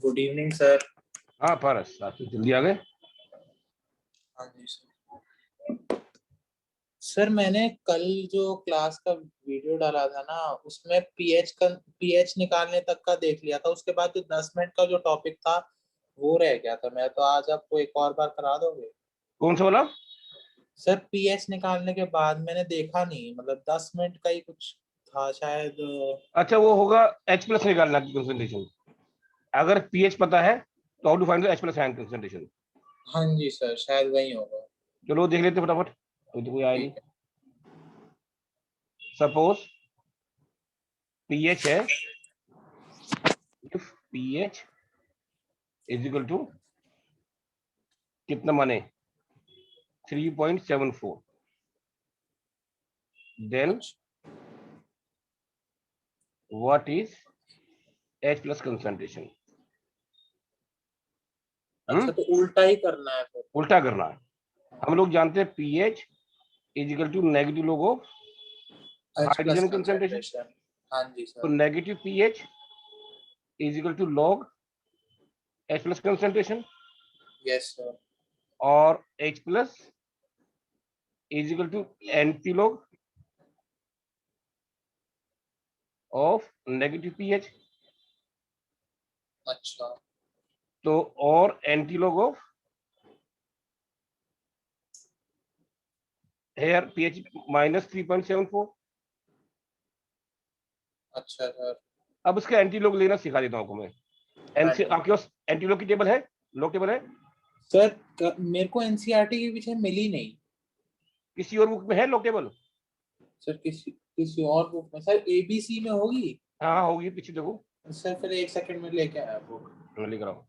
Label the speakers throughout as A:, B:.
A: Good evening sir.
B: हाँ पारस, आप तो जल्दी आ गए।
A: हाँ जी सर। सर मैंने कल जो क्लास का वीडियो डाला था ना, उसमें पीएच निकालने तक का देख लिया था। उसके बाद जो 10 मिनट का जो टॉपिक था वो रह गया था। मैं तो आज आपको एक और बार करा दोगे?
B: कौन सा वाला?
A: सर पीएच निकालने के बाद मैंने देखा नहीं, मतलब 10 मिनट का ही कुछ था शायद।
B: अच्छा, वो होगा H प्लस निकालना की कंसंट्रेशन। अगर पीएच पता है तो how to find the H plus ion concentration.
A: हाँ जी सर, शायद वही होगा।
B: चलो देख लेते फटाफट, कोई आया नहीं।
A: ठीक है।
B: सपोज पीएच है, if pH is equal to कितना माने 3.74, देन
A: अच्छा
B: what is H plus concentration.
A: अच्छा, तो उल्टा ही करना है फिर।
B: उल्टा करना है। हम लोग जानते हैं pH is equal to negative log of
A: H plus
B: hydrogen concentration.
A: Concentration. हाँ जी
B: तो
A: sir.
B: Negative pH is equal to log H plus concentration,
A: yes sir.
B: और H plus is equal to anti log of negative pH.
A: अच्छा
B: तो और anti log of here pH minus 3.74।
A: अच्छा sir.
B: अब उसका एंटी लॉग लेना सिखा देता हूँ आपको मैं।
A: हाँ
B: एनसी
A: जी
B: आपके पास एंटी लॉग की टेबल है, लॉग टेबल है?
A: सर। मेरे को एनसीईआरटी के पीछे मिली नहीं।
B: किसी और बुक में है लॉग टेबल?
A: सर किसी किसी और बुक में सर एबीसी में होगी।
B: हाँ हाँ होगी, पीछे देखो।
A: सर फिर एक सेकंड में लेके आया बुक।
B: मैं लिख रहा हूँ।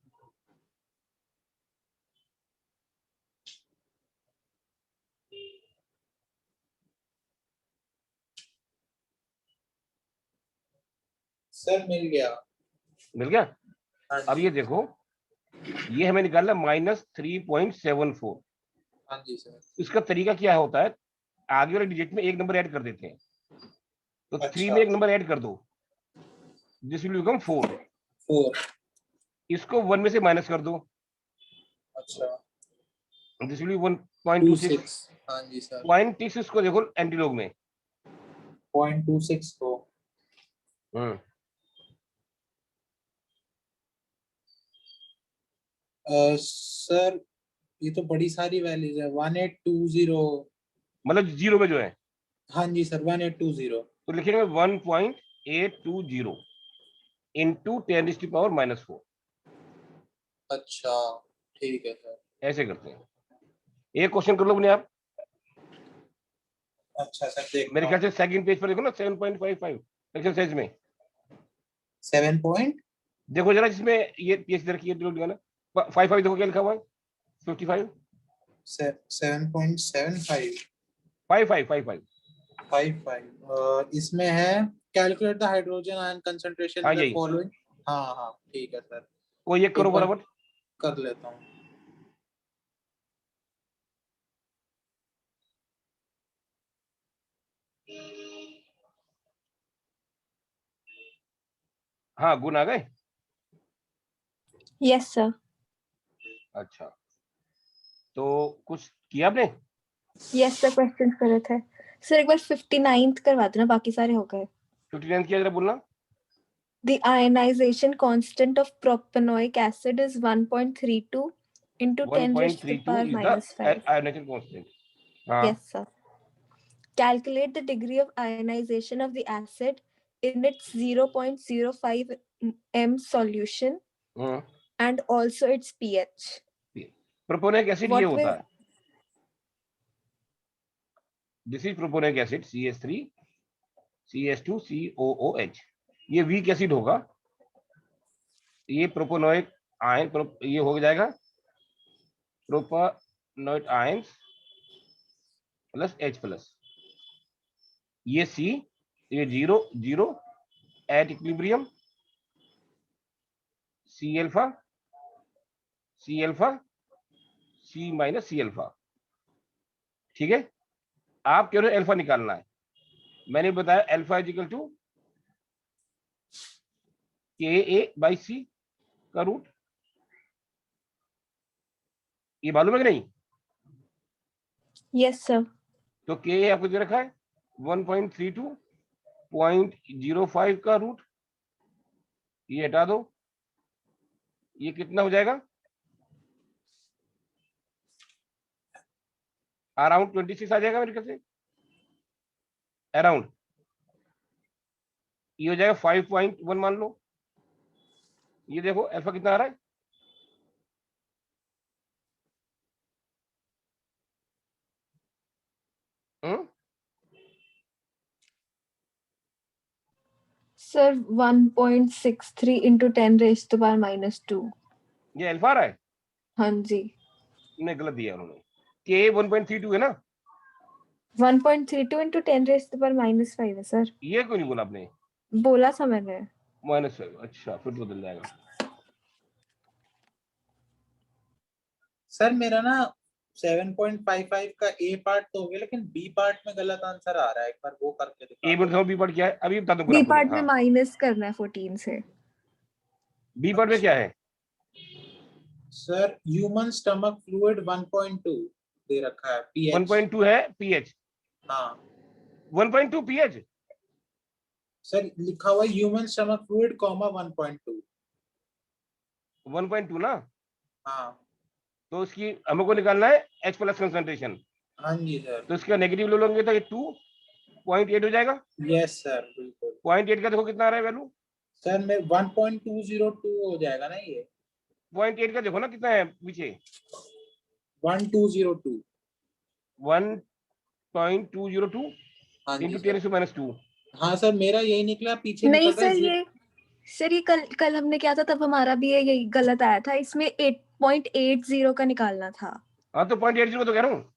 A: सर मिल गया।
B: मिल गया।
A: हाँ
B: अब
A: जी।
B: ये देखो, ये हमें निकालना -3.74।
A: हाँ जी सर।
B: इसका तरीका क्या होता है, आगे वाले डिजिट में एक नंबर ऐड कर देते हैं। तो 3
A: अच्छा।
B: में एक नंबर ऐड कर दो, दिस विल बिकम 4।
A: 4।
B: इसको 1 में से माइनस कर दो,
A: अच्छा।
B: This will B 1.26।
A: 26। हाँ जी सर।
B: 0.6 इसको देखो एंटीलॉग में।
A: 0.26 को। सर ये तो बड़ी सारी वैल्यूज है। 1820।
B: मतलब जीरो में जो है,
A: हाँ जी सर, 1820।
B: तो लिखेंगे 1.820 इंटू 10⁻⁻⁴।
A: अच्छा ठीक है सर।
B: ऐसे करते हैं। एक क्वेश्चन कर लो अपने आप।
A: अच्छा सर, देखता
B: मेरे ख्याल
A: हूँ।
B: से सेकंड पेज पर देखो ना, 7.55 एक्सरसाइज में।
A: 7 पॉइंट।
B: देखो जरा, जिसमें ये पीएच रखी है ना, 55 देखो क्या लिखा हुआ है, 55
A: 7.75।
B: 55
A: 55 इसमें है। Calculate the hydrogen ion concentration
B: हाँ
A: इन द
B: यही।
A: फॉलोइंग। हाँ हाँ ठीक है सर।
B: वो ये करो
A: एक बार
B: बराबर।
A: कर लेता हूँ।
B: हाँ गुण आ गए।
C: Yes sir.
B: अच्छा, तो कुछ किया आपने?
C: यस सर, क्वेश्चन कर रहे थे सर। एक बार 59th करवा देना, बाकी सारे हो गए।
B: 59 किया, जरा बोलना।
C: The ionization constant of propanoic acid is 1.32 into 10 raised to the
B: 1.32
C: power
B: is the
C: minus 5.
B: Ionization constant. हाँ।
C: Yes sir. Calculate the degree of ionization of the acid in its 0.05 m solution and also its pH.
B: Propionic acid ये
C: What
B: होता
C: will
B: है, this is propionic acid CH3 CH2 COOH। ये weak acid होगा। ये propanoic ion ये हो जाएगा propanoic ions plus H plus. ये C, ये 0 0 at equilibrium C alpha C alpha C minus C alpha. ठीक है, आप कह रहे हो अल्फा निकालना है। मैंने बताया alpha is equal to KA/C, का रूट, ये मालूम है कि नहीं?
C: Yes sir.
B: तो के आपको दे रखा है 1.32, 0.05 का रूट, ये हटा दो, ये कितना हो जाएगा? अराउंड 26 आ जाएगा मेरे ख्याल से, अराउंड। ये हो जाएगा 5.1 मान लो। ये देखो अल्फा कितना आ रहा है,
C: sir 1.63 into 10 raised to power -2।
B: ये अल्फा आ रहा है?
C: हाँ जी।
B: नहीं, गलत दिया उन्होंने, के 1.32 है ना?
C: 1.32 into 10 raised to power -5 है सर।
B: ये क्यों नहीं बोला आपने?
C: बोला था मैंने।
B: -5, अच्छा फिर बदल जाएगा।
A: सर मेरा ना 7.55 का ए पार्ट तो हो गया, लेकिन बी पार्ट में गलत आंसर आ रहा है, एक बार वो करके दिखा
B: ए
A: दो।
B: बी पार्ट क्या है अभी बता दो।
C: बी पार्ट में माइनस करना है 14 से।
B: बी पार्ट में क्या है?
A: सर ह्यूमन स्टमक फ्लूइड 1.2 दे रखा है, पीएच
B: 1.2 है पीएच।
A: हाँ
B: 1.2 पीएच
A: सर, लिखा हुआ ह्यूमन स्टमक फ्लूइड कॉमा 1.2।
B: 1.2 ना?
A: हाँ
B: तो इसकी हमको निकालना है H प्लस कंसंट्रेशन।
A: हाँ जी सर।
B: तो इसका नेगेटिव ले लोगे तो ये 2.8 हो जाएगा।
A: यस सर बिल्कुल।
B: 0.8 का देखो कितना आ रहा है वैल्यू?
A: सर मैं 1.202 हो जाएगा ना ये?
B: 0.8 का देखो ना कितना है पीछे?
A: 1202।
B: 1.202
A: हाँ जी
B: इंटू
A: सर।
B: 10⁻²।
A: हाँ सर मेरा यही निकला, पीछे
C: नहीं
A: निकल रहा
C: सर,
A: है
C: ये कल कल हमने किया था तब हमारा भी यही गलत आया था। इसमें 8.80 का निकालना था।
B: हाँ तो 0.80 तो कह रहा हूँ।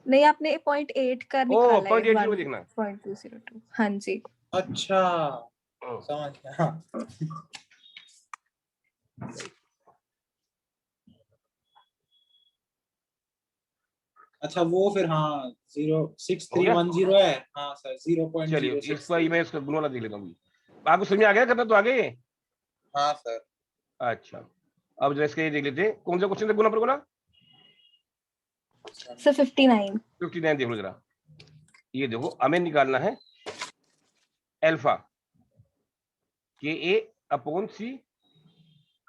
C: नहीं, आपने 0.8 का
B: ओ
C: निकाला है।
B: 0.80 देखना।
C: 1.202। हाँ जी।
A: अच्छा समझ गया। अच्छा वो फिर हाँ 06310 है। हाँ सर
B: चलिए इसका
A: 0.063।
B: मैं इसका गुण वाला देख लेता हूँ। आपको समझ में आ गया करना तो आगे?
A: हाँ सर।
B: अच्छा अब जरा इसका ये देख लेते हैं कौन सा क्वेश्चन था गुना पर बोला?
C: सर 59।
B: 59 देख लो जरा। ये देखो हमें निकालना है अल्फा के ए अपॉन सी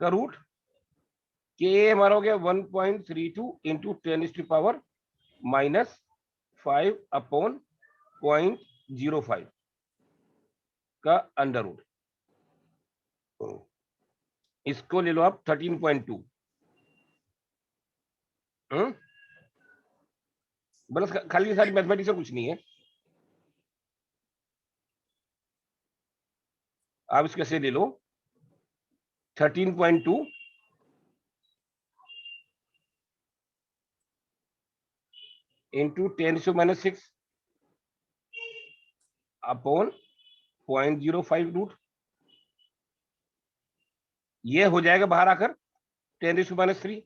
B: का रूट। के ए हमारा हो गया 1.32 इंटू 10⁻⁻5 अपॉन 0.05 का अंडर रूट। इसको ले लो आप 13.2। बस खाली सारी मैथमेटिक्स में कुछ नहीं है। आप इसके से ले लो 13.2 इंटू 10⁻⁶ अपॉन 0.05 रूट। ये हो जाएगा बाहर आकर 10⁻⁻3।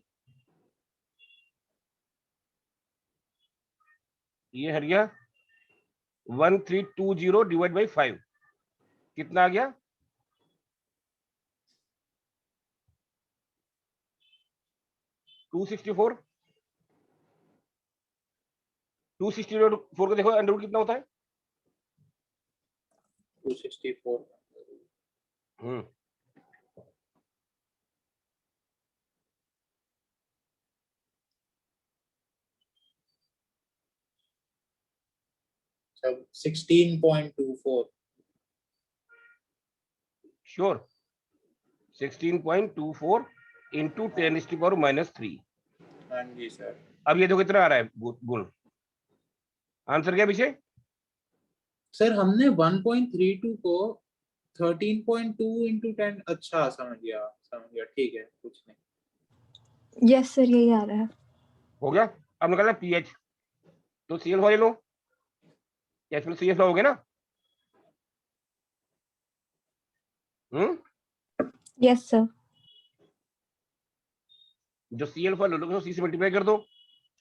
B: ये हट गया 1320 डिवाइड बाई 5 कितना आ गया? 264। 264 को देखो अंडर रूट कितना होता है?
A: 264। सब 16.24।
B: Sure 16.24 into 10⁻⁻3।
A: हाँ जी सर।
B: अब ये देखो कितना आ रहा है गुण। आंसर क्या पीछे?
A: सर हमने 1.32 को 13.2 इंटू 10। अच्छा समझ गया ठीक है कुछ नहीं।
C: यस सर, यही आ रहा है।
B: हो गया। अब निकालना पीएच। तो सीएल वाले लो, एच प्लस सीएफ हो गया ना?
C: Yes sir.
B: जो सीएल फॉर लो सी से मल्टीप्लाई कर दो,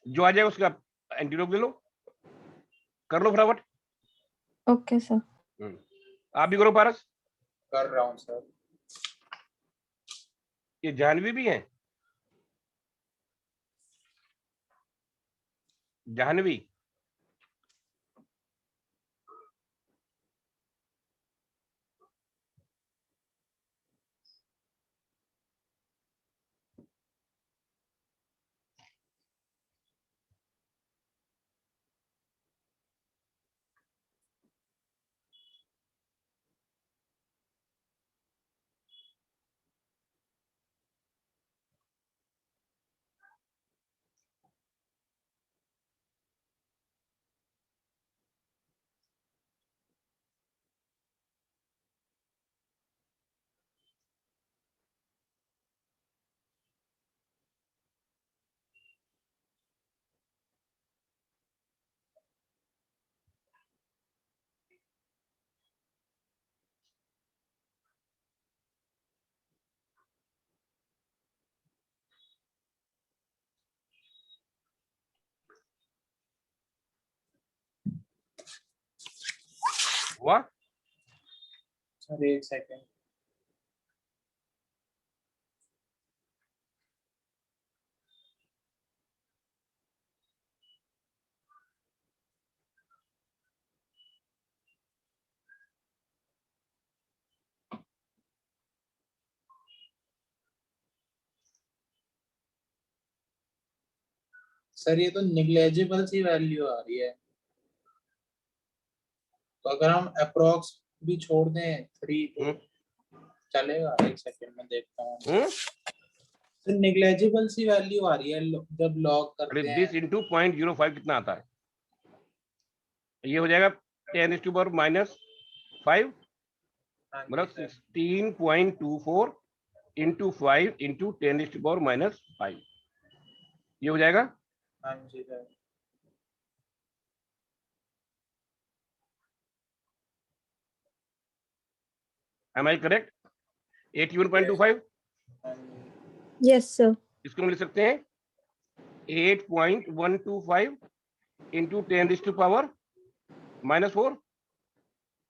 B: जो आ जाएगा उसका एंटीडोट ले लो। कर लो फटाफट।
C: Okay sir.
B: आप भी करो पारस।
A: कर रहा हूँ सर।
B: ये जाह्नवी भी है, जाह्नवी। हुआ?
A: सर एक सेकेंड। सर ये तो निग्लेजिबल सी वैल्यू आ रही है, तो अगर हम अप्रोक्स भी छोड़ दें 3 तो चलेगा। एक सेकंड में देखता हूँ। तो निग्लेजिबल सी वैल्यू आ रही है जब लॉग करते हैं।
B: दिस इंटू 0.05 कितना आता है? ये हो जाएगा 10⁻⁻5, मतलब 16.24 इंटू 5 इंटू 10⁻⁻5, ये हो जाएगा।
A: हाँ जी sir.
B: Am I correct? 81.25।
C: Yes, sir.
B: इसको हम लिख सकते हैं 8.125 इंटू 10⁻⁻4।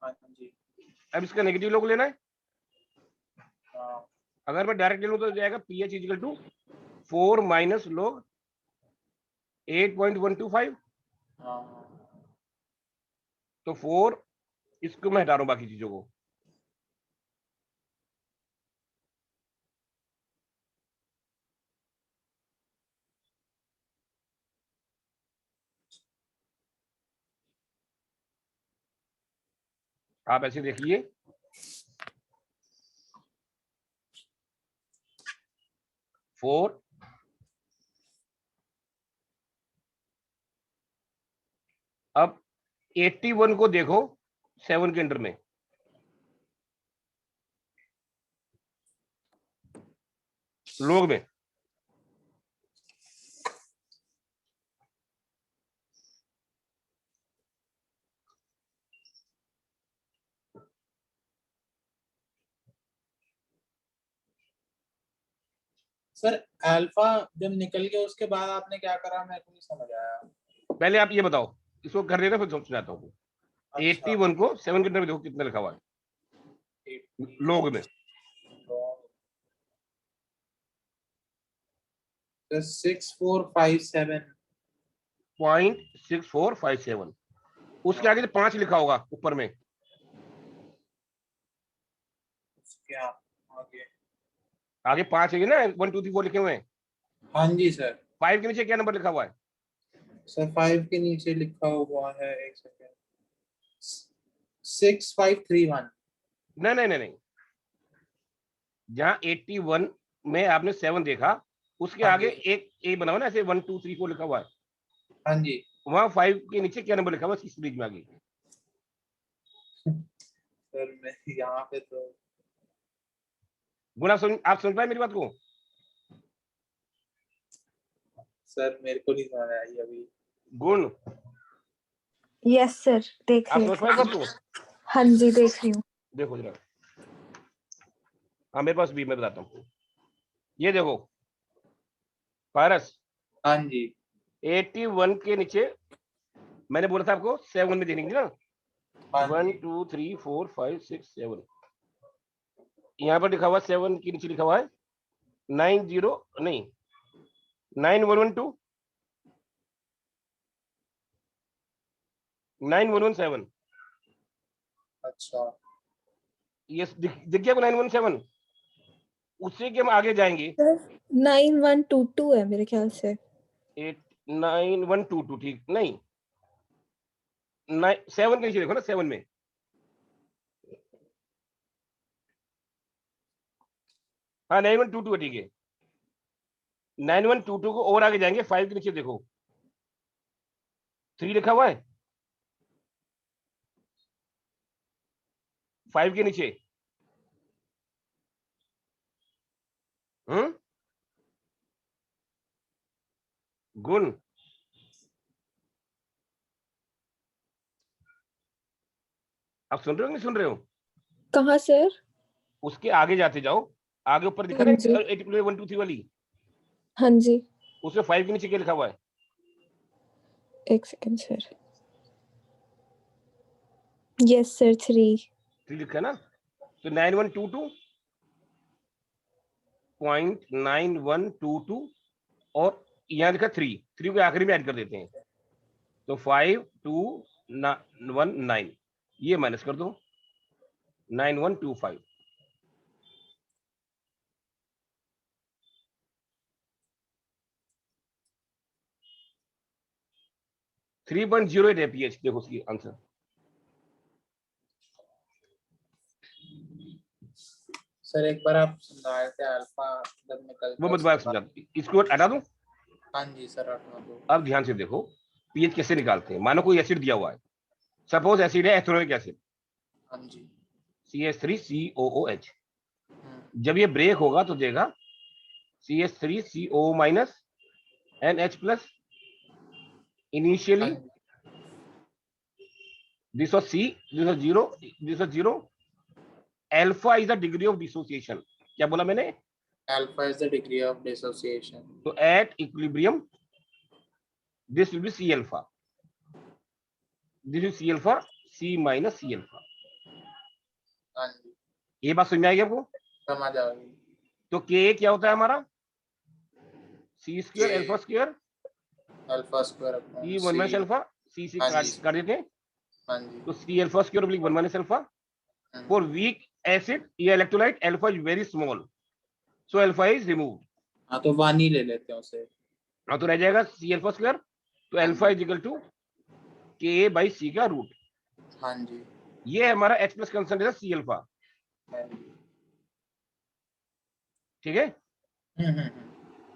A: हाँ जी।
B: अब इसका नेगेटिव लोग लेना है।
A: हाँ।
B: अगर मैं डायरेक्ट ले लूँ तो जाएगा pH equal to 4 minus log 8.125।
A: हाँ।
B: तो 4, इसको मैं हटा रहा हूँ बाकी चीजों को। आप ऐसे देखिए, फोर अब 81 को देखो 7 के अंडर में, लोग में।
A: सर अल्फा जब निकल गया उसके बाद आपने क्या करा, मेरे को नहीं समझ आया।
B: पहले आप ये बताओ, इसको कर देना फिर समझाता हूँ।
A: अच्छा।
B: 81 को 7 के अंदर में देखो कितना लिखा हुआ है लोग में।
A: 6457।
B: 0.6457, उसके आगे 5 लिखा होगा ऊपर में।
A: क्या आगे?
B: आगे 5 है ना, 1 2 3 4 लिखे हुए हैं।
A: हाँ जी सर।
B: 5 के नीचे क्या नंबर लिखा हुआ है?
A: सर 5 के नीचे लिखा हुआ है, एक सेकेंड, 6531।
B: नहीं नहीं नहीं नहीं, जहाँ 81 में आपने 7 देखा, उसके
A: हाँ
B: आगे
A: जी।
B: एक ए बना हुआ ना, ऐसे 1 2 3 4 लिखा हुआ है।
A: हाँ जी।
B: वहां 5 के नीचे क्या नंबर लिखा हुआ है इस सीरीज में आगे?
A: सर मैं यहाँ पे तो
B: गुना आप समझ पाए मेरी बात को?
A: सर मेरे को नहीं समझ आई अभी।
B: गुण
C: Yes, sir. देख
B: आप
C: रही
B: समझ पाए बात को?
C: हूँ। हाँ जी, देख रही हूँ।
B: देखो जरा, हाँ मेरे पास भी, मैं बताता हूँ। ये देखो पारस,
A: हाँ जी।
B: 81 के नीचे मैंने बोला था आपको 7 में देखेंगे ना,
A: हाँ
B: 1
A: जी।
B: 2 3 4 5 6 7, यहाँ पर लिखा हुआ 7 के नीचे लिखा हुआ है 90 नहीं 9112 9117।
A: अच्छा
B: ये दिख गया 917। उससे कि हम आगे जाएंगे
C: 9122 है मेरे ख्याल से।
B: 89122 ठीक नहीं 7 के नीचे देखो ना 7 में हाँ 9122 ठीक है 9122 को और आगे जाएंगे 5 के नीचे देखो 3 लिखा हुआ है 5 के नीचे गुण आप सुन रहे हो नहीं सुन रहे हो?
C: कहाँ सर?
B: उसके आगे जाते जाओ आगे ऊपर दिखा ना 1 2 3 वाली
C: हाँ जी
B: उसमें 5 के नीचे क्या लिखा हुआ है?
C: एक सेकंड सर। यस सर 3
B: लिखा है ना तो 9122.9122 और यहाँ लिखा 3 को आखिरी में ऐड कर देते हैं तो 5219 ये माइनस कर दो 9125 3.08 है पीएच देखो उसकी आंसर।
A: सर एक बार आप समझाए थे अल्फा जब निकल
B: वो मैं समझा इसको हटा दूं।
A: हाँ जी सर हटा दो।
B: अब ध्यान से देखो पीएच कैसे निकालते हैं। मानो कोई एसिड दिया हुआ है सपोज एसिड है एथेनोइक एसिड
A: हाँ जी
B: CH3COOH जब ये ब्रेक होगा तो देगा CH3CO- NH+ initially this was C this was 0 alpha is the degree of dissociation. क्या बोला मैंने?
A: Alpha is the degree of dissociation.
B: तो at equilibrium this will be C alpha this is C alpha C minus C alpha.
A: हाँ जी
B: ये बात समझ में आएगी आपको?
A: समझ आ गई।
B: तो K क्या होता है हमारा C square alpha square
A: alpha square
B: C 1 minus alpha C से काट देते हैं
A: हाँ जी
B: तो C alpha square oblique 1 minus alpha for weak acid या electrolyte alpha is very small so alpha is removed.
A: हाँ तो 1 ही ले लेते हैं उसे।
B: हाँ तो रह जाएगा C अल्फा स्क्वायर तो alpha is equal to Ka by C का रूट।
A: हाँ जी
B: ये हमारा H plus concentration C alpha. ठीक है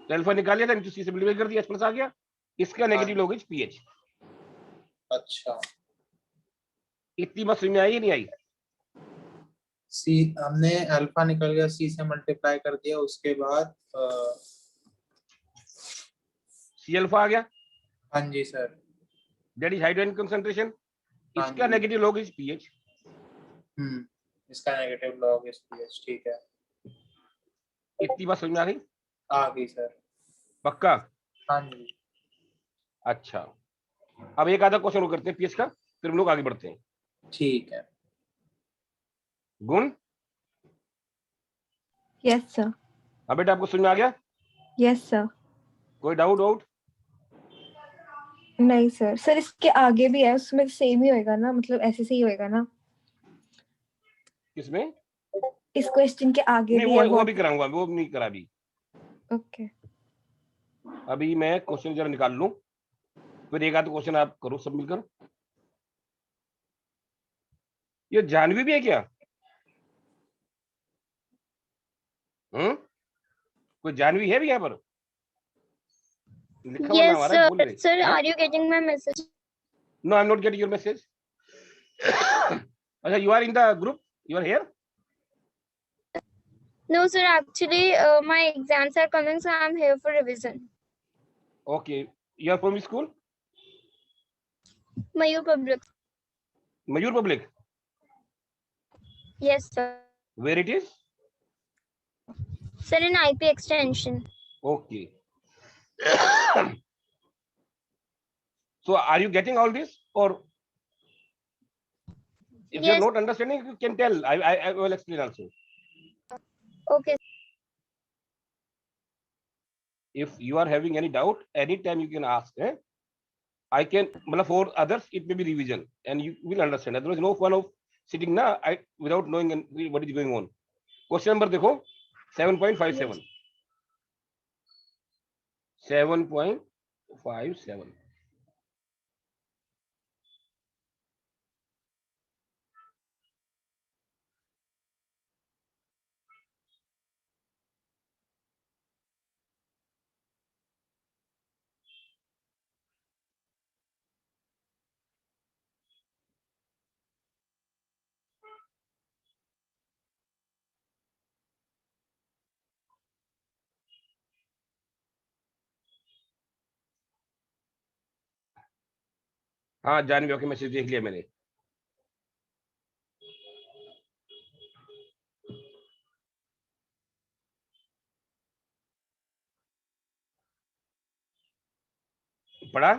B: तो अल्फा निकाल लिया था इंटू C से मल्टीप्लाई कर दिया H प्लस आ गया इसका नेगेटिव लॉग इज पीएच।
A: अच्छा
B: इतनी बात समझ में आई नहीं आई?
A: सी हमने अल्फा निकल गया C से मल्टीप्लाई कर दिया उसके बाद
B: C अल्फा आ गया।
A: हाँ जी sir
B: that is hydrogen concentration इसका नेगेटिव लॉग इज पीएच।
A: इसका नेगेटिव लॉग इज पीएच। ठीक है
B: इतनी बात समझ में आ गई?
A: आ गई सर।
B: पक्का?
A: हाँ जी
B: अच्छा अब एक आधा क्वेश्चन करते हैं पीएच का फिर हम लोग आगे बढ़ते हैं।
A: ठीक है
B: गुण
C: यस सर।
B: हाँ बेटा आपको समझ में आ गया?
C: Yes sir.
B: कोई डाउट?
C: नहीं सर। सर इसके आगे भी है उसमें सेम ही होएगा ना मतलब ऐसे से ही होएगा ना?
B: किसमें?
C: इस क्वेश्चन के आगे
B: नहीं
C: भी है
B: वो भी कराऊंगा वो नहीं करा अभी।
C: ओके
B: अभी मैं क्वेश्चन जरा निकाल लूं फिर एक आधा क्वेश्चन आप करो सब मिलकर। ये जानवी भी है क्या? कोई जानवी है भी यहाँ पर लिखा हुआ नाम आ रहा है बोल रहे।
D: Sir, are you getting my message?
B: No, I'm not getting your message. अच्छा you are in the group you are here?
D: No, sir. Actually, my exams are coming, so I'm here for revision.
B: Okay, you are from which school?
D: Mayur Public.
B: Mayur Public.
D: Yes, sir.
B: Where it is?
D: Sir, in IP extension.
B: Okay. So are you getting all this or if you are
D: Yes.
B: not understanding you can tell I will explain also.
D: Okay.
B: if you are having any doubt, anytime you can ask. I can, for others it may be revision and you will understand. Otherwise no fun of sitting na without knowing what is going on. Question number देखो 7.57. 7.57. हाँ Janvi, okay, message देख लिया मैंने। पढ़ा?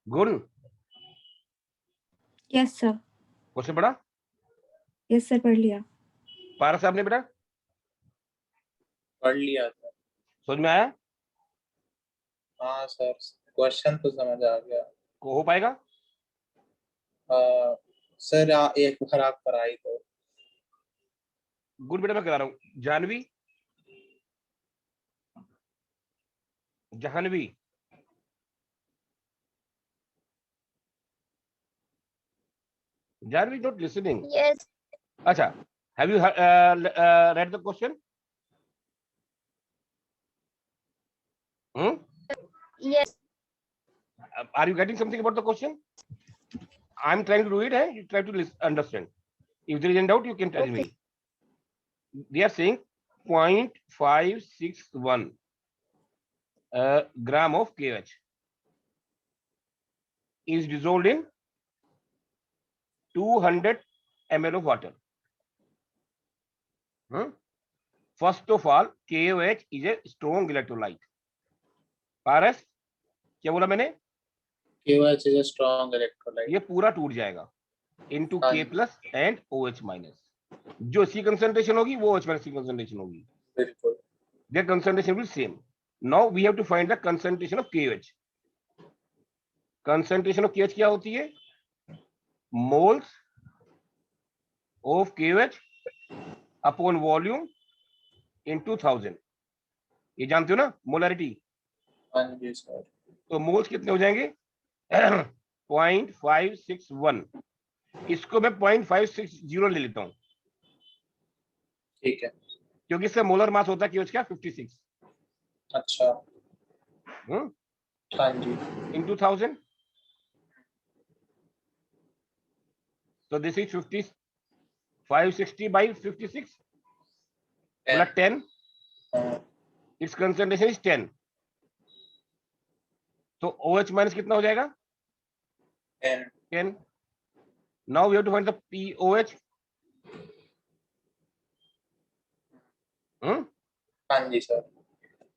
B: गुण?
C: Yes sir.
B: Question पढ़ा?
C: Yes sir, पढ़ लिया।
B: पारस साहब ने बेटा
A: पढ़ लिया था।
B: समझ में आया?
A: हाँ सर, क्वेश्चन तो समझ आ गया।
B: को हो पाएगा?
A: सर एक बार आप कराई तो।
B: गुड बेटा मैं करा रहा हूँ। Janvi, Jahnavi, Janvi not listening.
D: Yes.
B: अच्छा, have you read the question?
D: Yes.
B: Are you getting something about the question? I'm trying to do it, you try to understand. If there is any doubt, you can tell
D: Okay.
B: me. They are saying 0.561 gram of KH is dissolved in 200 ml of water. First of all, KOH is a strong electrolyte. पारस, क्या बोला मैंने?
A: KOH is a strong electrolyte.
B: ये पूरा टूट जाएगा into K plus and OH minus. जो C concentration होगी वो OH minus C concentration होगी.
A: बिल्कुल.
B: Their concentration will be same. Now we have to find the concentration of KOH. Concentration of KOH क्या होती है? Moles of KOH upon volume into 1000. ये जानते हो ना मोलरिटी?
A: हाँ जी सर.
B: तो मोल्स कितने हो जाएंगे? 0.561. इसको मैं 0.560 ले लेता हूँ.
A: ठीक है.
B: क्योंकि इसका मोलर मास होता है KOH का 56.
A: अच्छा. हाँ जी.
B: into 1000. So this is 560 by 56. 10. Its concentration is 10. तो OH minus कितना हो जाएगा? 10. Now we have to find the POH.
A: हाँ जी sir.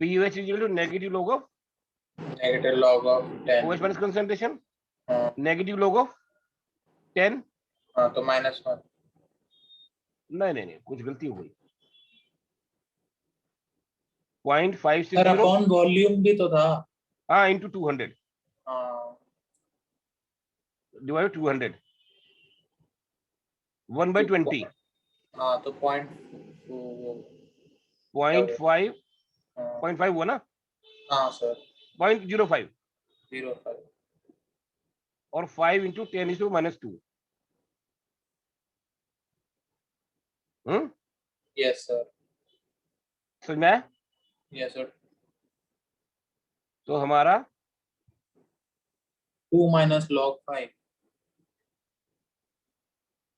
B: POH is equal to negative log of
A: 10.
B: OH minus concentration. Negative log of 10.
A: हाँ तो -1.
B: नहीं कुछ गलती हो गई. 0.560
A: सर अपॉन वॉल्यूम भी तो था.
B: हाँ into 200.
A: हाँ.
B: Divided 200. 1/20.
A: हाँ तो
B: 0.5 हुआ ना?
A: हाँ सर.
B: 0.05.
A: 0.5
B: और 5 into 10 is to -2.
A: Yes sir.
B: समझ में आया?
A: Yes sir.
B: तो हमारा
A: 2 minus log 5.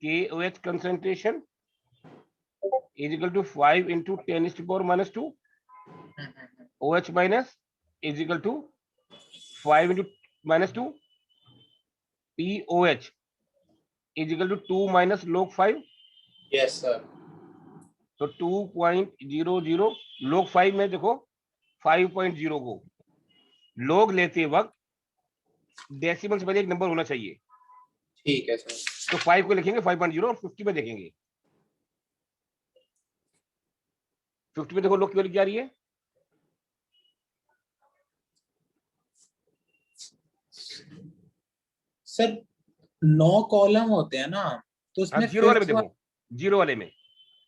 B: KOH concentration is equal to 5 into 10 is to power -2. OH minus is equal to 5 into -2. POH is equal to 2 minus log 5.
A: Yes sir.
B: तो 2.00 log 5 में देखो 5.0 को log लेते वक्त डेसिमल से पहले एक नंबर होना चाहिए.
A: ठीक है सर.
B: तो 5 को लिखेंगे 5.0 और 50 में देखेंगे. 50 में देखो लोग की वैल्यू क्या आ रही है,
A: सर 9 कॉलम होते हैं ना, तो
B: हाँ
A: उसमें
B: जीरो वाले में
A: फिफ्थ
B: देखो, जीरो वाले में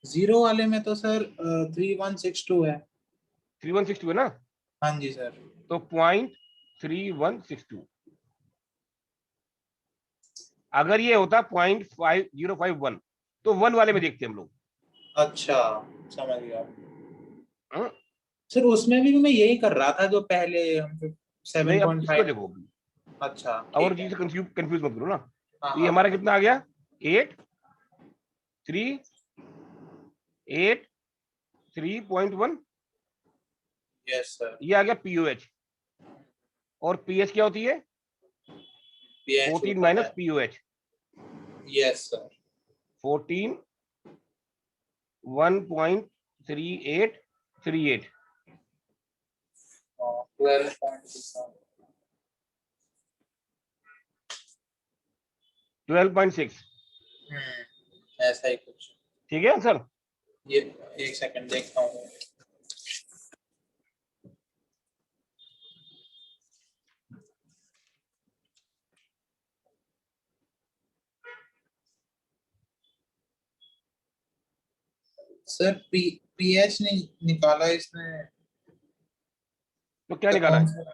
A: जीरो वाले में तो सर 3162 है।
B: 3162 है ना,
A: हाँ जी सर।
B: तो 0.3162। अगर ये होता 0.5051 तो 1 वाले में देखते हम लोग।
A: अच्छा, समझ गया
B: हाँ?
A: सर। उसमें भी मैं यही कर रहा था जो पहले हम
B: नहीं अब इसको
A: 7.5।
B: देखो,
A: अच्छा
B: और
A: ठीक है।
B: चीज कंफ्यूज मत करो ना।
A: हाँ
B: तो ये
A: हाँ
B: हमारा कितना आ गया, 8 3 8 3.1,
A: यस सर।
B: ये आ गया पीओएच। और पीएच क्या होती है,
A: पीएच
B: 14
A: होता
B: माइनस
A: है।
B: POH,
A: yes sir.
B: 14 1.3838, 12.6।
A: ऐसा ही कुछ।
B: ठीक है आंसर।
A: ये एक सेकंड देखता हूँ। सर पीएच ने निकाला इसने।
B: तो क्या
A: तो
B: निकाला
A: कौन
B: है,
A: सा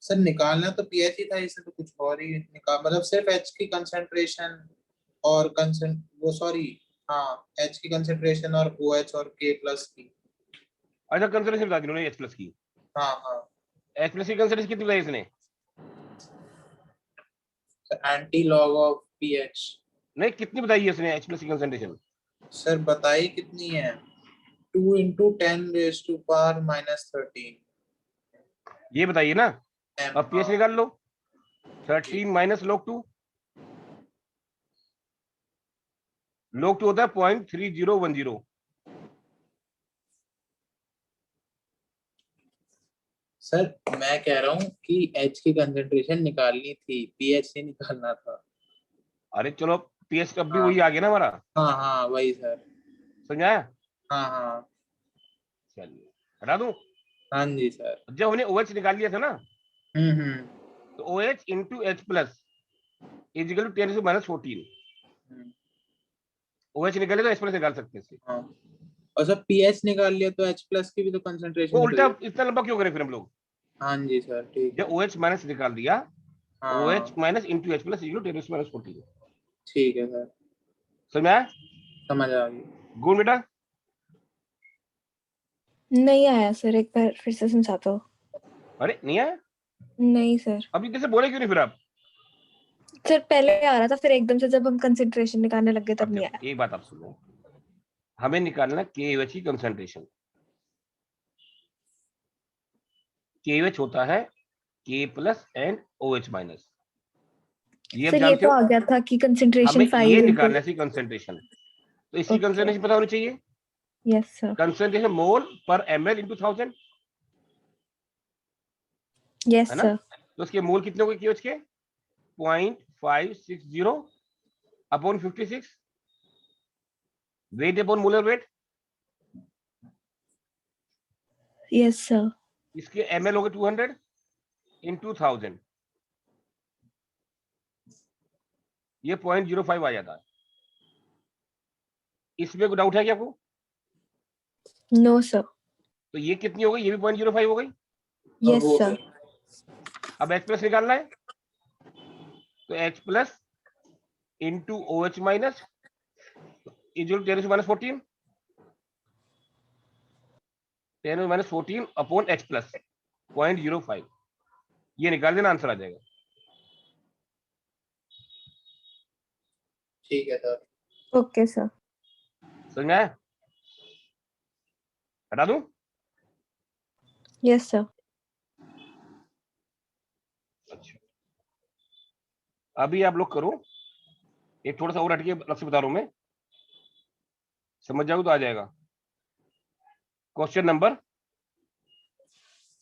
A: सर? निकालना तो पीएच ही था, इसने तो कुछ और ही निकाल, मतलब सिर्फ एच की कंसंट्रेशन और कंसेंट वो सॉरी, हाँ एच की कंसंट्रेशन और ओ एच और के प्लस की।
B: अच्छा कंसंट्रेशन बता दी उन्होंने एच प्लस की,
A: हाँ हाँ।
B: एच प्लस की कंसंट्रेशन कितनी बताई इसने,
A: एंटी लॉग ऑफ पीएच।
B: नहीं कितनी बताई है इसने एच प्लस की कंसंट्रेशन,
A: सर बताइए कितनी है? 2 × 10⁻⁻13
B: ये बताइए ना।
A: एम।
B: अब पीएच
A: हाँ
B: निकाल लो,
A: ठीक।
B: 13 माइनस log 2, log 2 होता है 0.3010।
A: सर मैं कह रहा हूँ कि एच की कंसंट्रेशन निकालनी थी, पीएच नहीं निकालना था।
B: अरे चलो पीएच अब भी
A: हाँ
B: वही आ गया ना हमारा,
A: हाँ हाँ वही सर।
B: समझाया।
A: हाँ हाँ।
B: चलिए हटा दूं।
A: हाँ जी सर।
B: जब हमने OH निकाल लिया था ना,
A: हम्म।
B: तो OH into H plus is equal to 10⁻14।
A: हम्म,
B: OH निकाले तो H प्लस निकाल सकते हैं इससे।
A: हाँ। और सर पीएच निकाल लिया तो एच प्लस की भी तो कंसंट्रेशन
B: वो
A: निकल
B: उल्टा
A: जाएगी।
B: इतना लंबा क्यों करें फिर हम लोग,
A: हाँ जी सर ठीक
B: जब
A: है।
B: OH माइनस निकाल दिया, OH
A: हाँ
B: minus into H plus is equal to 10⁻14।
A: ठीक है सर।
B: समझ में आया,
A: समझ आ गई।
B: गुड बेटा।
C: नहीं आया सर, एक बार फिर से समझा दो।
B: अरे नहीं आया,
C: नहीं सर।
B: अभी कैसे बोले क्यों नहीं फिर आप।
C: सर पहले आ रहा था, फिर एकदम से जब हम कंसंट्रेशन निकालने लग गए तब
B: अब
C: नहीं
B: देखो
C: आया।
B: एक बात आप सुनो, हमें निकालना KOH की कंसंट्रेशन। KOH होता है K plus and OH minus, ये आप
C: सर ये
B: जानते
C: तो
B: हो।
C: आ गया था कि कंसंट्रेशन
B: हमें ये
C: 5
B: निकालना
C: इंटू।
B: है इसकी कंसंट्रेशन, तो इसकी
C: ओके।
B: कंसंट्रेशन पता होनी चाहिए,
C: यस सर।
B: कंसंट्रेशन मोल पर ml इंटू 1000,
C: यस
B: है ना।
C: सर।
B: तो उसके मोल कितने हो गए KOH के, 0.560 upon 56, weight upon molar weight,
C: yes sir.
B: इसके ml हो गए 200 इंटू 1000, ये 0.05 आ जाता है। इसमें कोई डाउट है क्या आपको,
C: नो सर।
B: तो ये कितनी हो गई, ये भी 0.05 हो गई।
C: यस
A: वो
C: सर।
B: अब H प्लस निकालना है, तो H plus into OH minus equal 10⁻14, 10⁻14 upon H plus 0.05, ये निकाल देना, आंसर आ जाएगा।
A: ठीक है सर।
C: Okay sir.
B: समझ में आया, हटा दूं।
C: Yes sir.
B: अच्छा अभी आप लोग करो, एक थोड़ा सा और हटके अलग से बता रहा हूं मैं, समझ जाओगे तो आ जाएगा। क्वेश्चन नंबर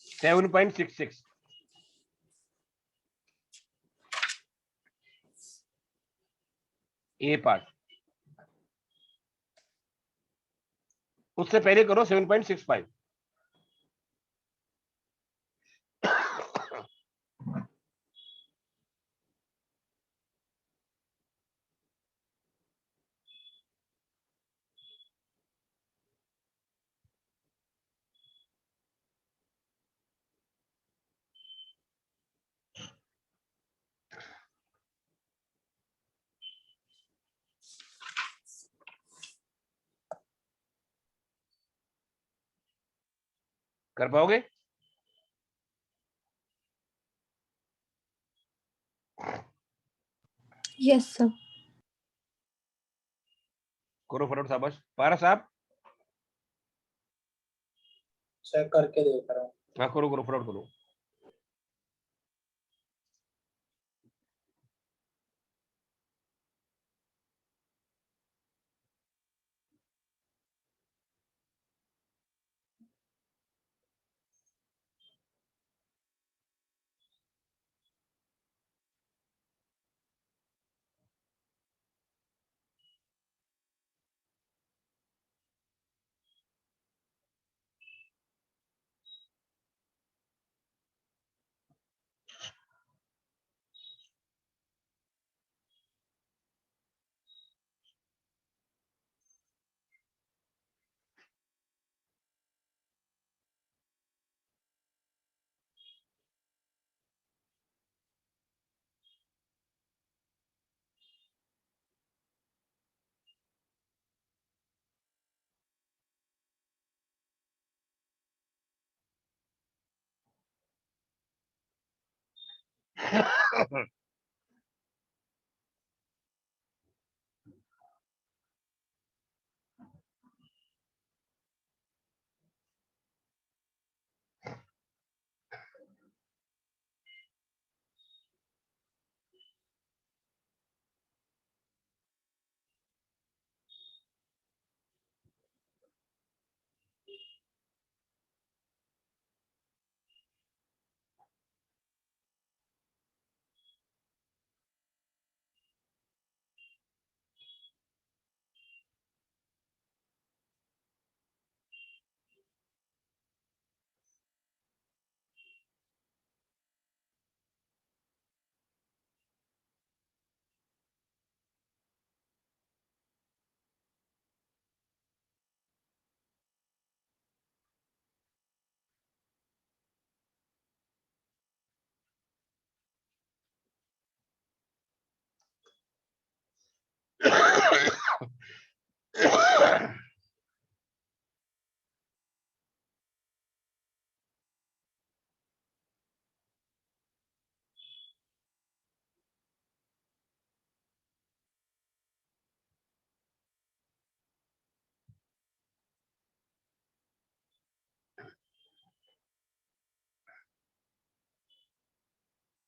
B: 7.66, ए पार्ट। उससे पहले करो 7.65। कर पाओगे?
C: Yes, sir.
B: करो फटाफट शाबाश। पारा साहब
A: चेक करके देख रहा हूँ।
B: हाँ करो करो फटाफट करो।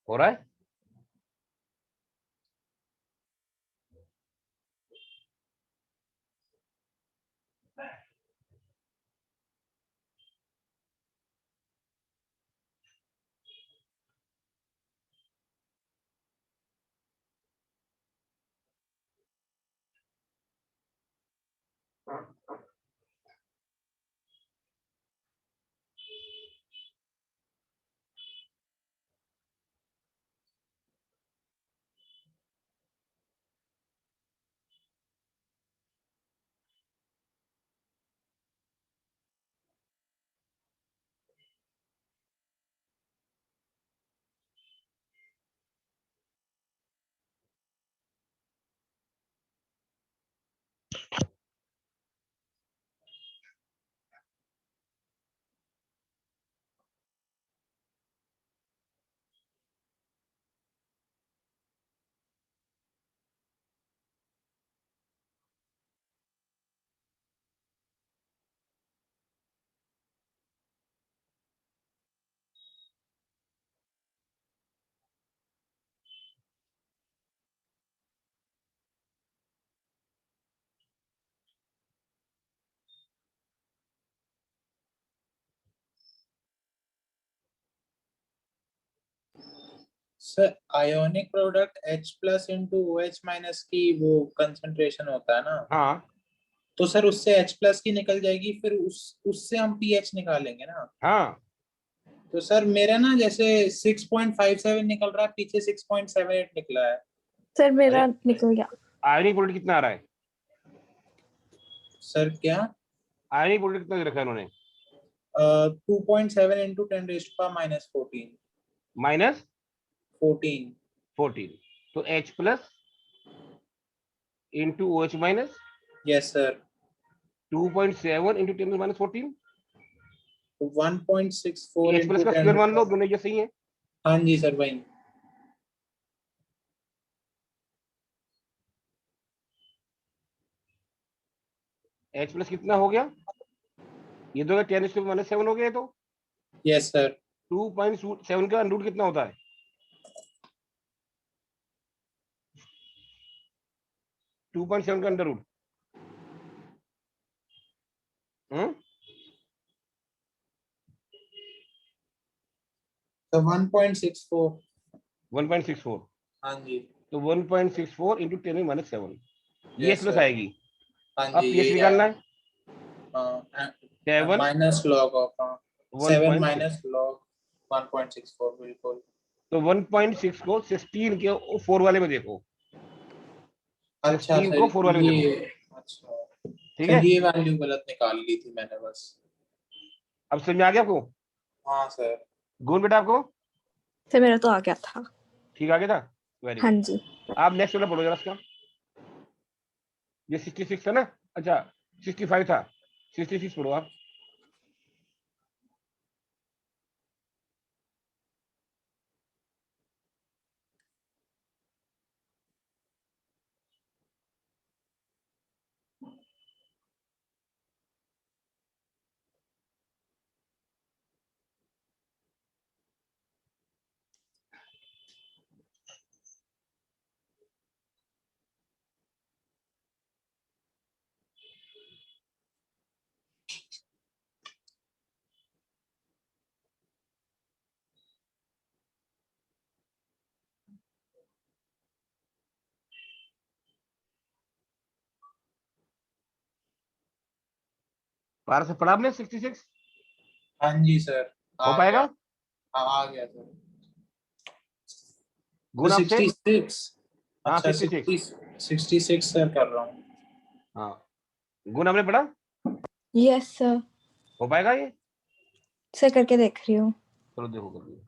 B: हो रहा है?
A: Sir ionic product H+ into OH- की वो कंसंट्रेशन होता है ना?
B: हाँ
A: तो सर उससे H प्लस की निकल जाएगी, फिर उससे हम pH निकालेंगे ना।
B: हाँ,
A: तो सर मेरा ना जैसे 6.57 निकल रहा है, पीछे 6.78 निकला है।
C: सर मेरा
B: अरे
C: निकल गया।
B: आयनिक प्रोडक्ट कितना आ रहा है?
A: सर क्या?
B: आयनिक प्रोडक्ट कितना दे रखा है उन्होंने?
A: 2.7 इंटू 10⁻⁻14।
B: माइनस
A: 14।
B: 14। तो H plus into OH minus
A: yes sir.
B: 2.7 into 10⁻14।
A: 1.64
B: H plus
A: into
B: का
A: 10।
B: स्क्वायर मान लो, दोनों ये सही है।
A: हाँ जी सर भाई।
B: H प्लस कितना हो गया? ये तो 10⁻⁻7 हो गया। तो
A: यस सर।
B: 2.7 का अंडर रूट कितना होता है? 2.7 का अंडर रूट
A: 1.64।
B: 1.64।
A: हाँ जी।
B: तो 1.64 इंटू 10⁻⁷ ये
A: यस
B: H प्लस
A: सर।
B: आएगी।
A: हाँ
B: अब
A: जी
B: पीएच
A: यही
B: निकालना
A: आया।
B: है। 7
A: minus log of 7
B: 1.6।
A: Minus log 1.64 बिल्कुल।
B: तो 1.6 को 16 के 4 वाले में देखो।
A: अच्छा
B: 16
A: सर
B: को 4 वाले में देखो।
A: ये। अच्छा
B: ठीक
A: सर
B: है,
A: ये वैल्यू गलत निकाल ली थी मैंने बस।
B: अब समझ में आ गया आपको?
A: हाँ सर।
B: गुण बेटा आपको
C: सर मेरा तो आ गया था।
B: ठीक आ गया था। वेरी
C: हाँ
B: गुड।
C: जी।
B: आप नेक्स्ट वाला पढ़ो जरा इसका। ये 66 था ना? अच्छा 65 था। 66 पढ़ो आप। बारह से पढ़ा आपने 66?
A: हाँ जी सर।
B: हो
A: आ गया।
B: पाएगा?
A: हाँ आ गया सर। तो
B: गुण आपसे।
A: 66।
B: हाँ
A: अच्छा
B: 66।
A: 66 सर कर रहा हूँ।
B: हाँ, गुण आपने पढ़ा?
C: Yes sir.
B: हो पाएगा ये?
C: सर करके देख रही हूँ।
B: चलो देखो कर लो।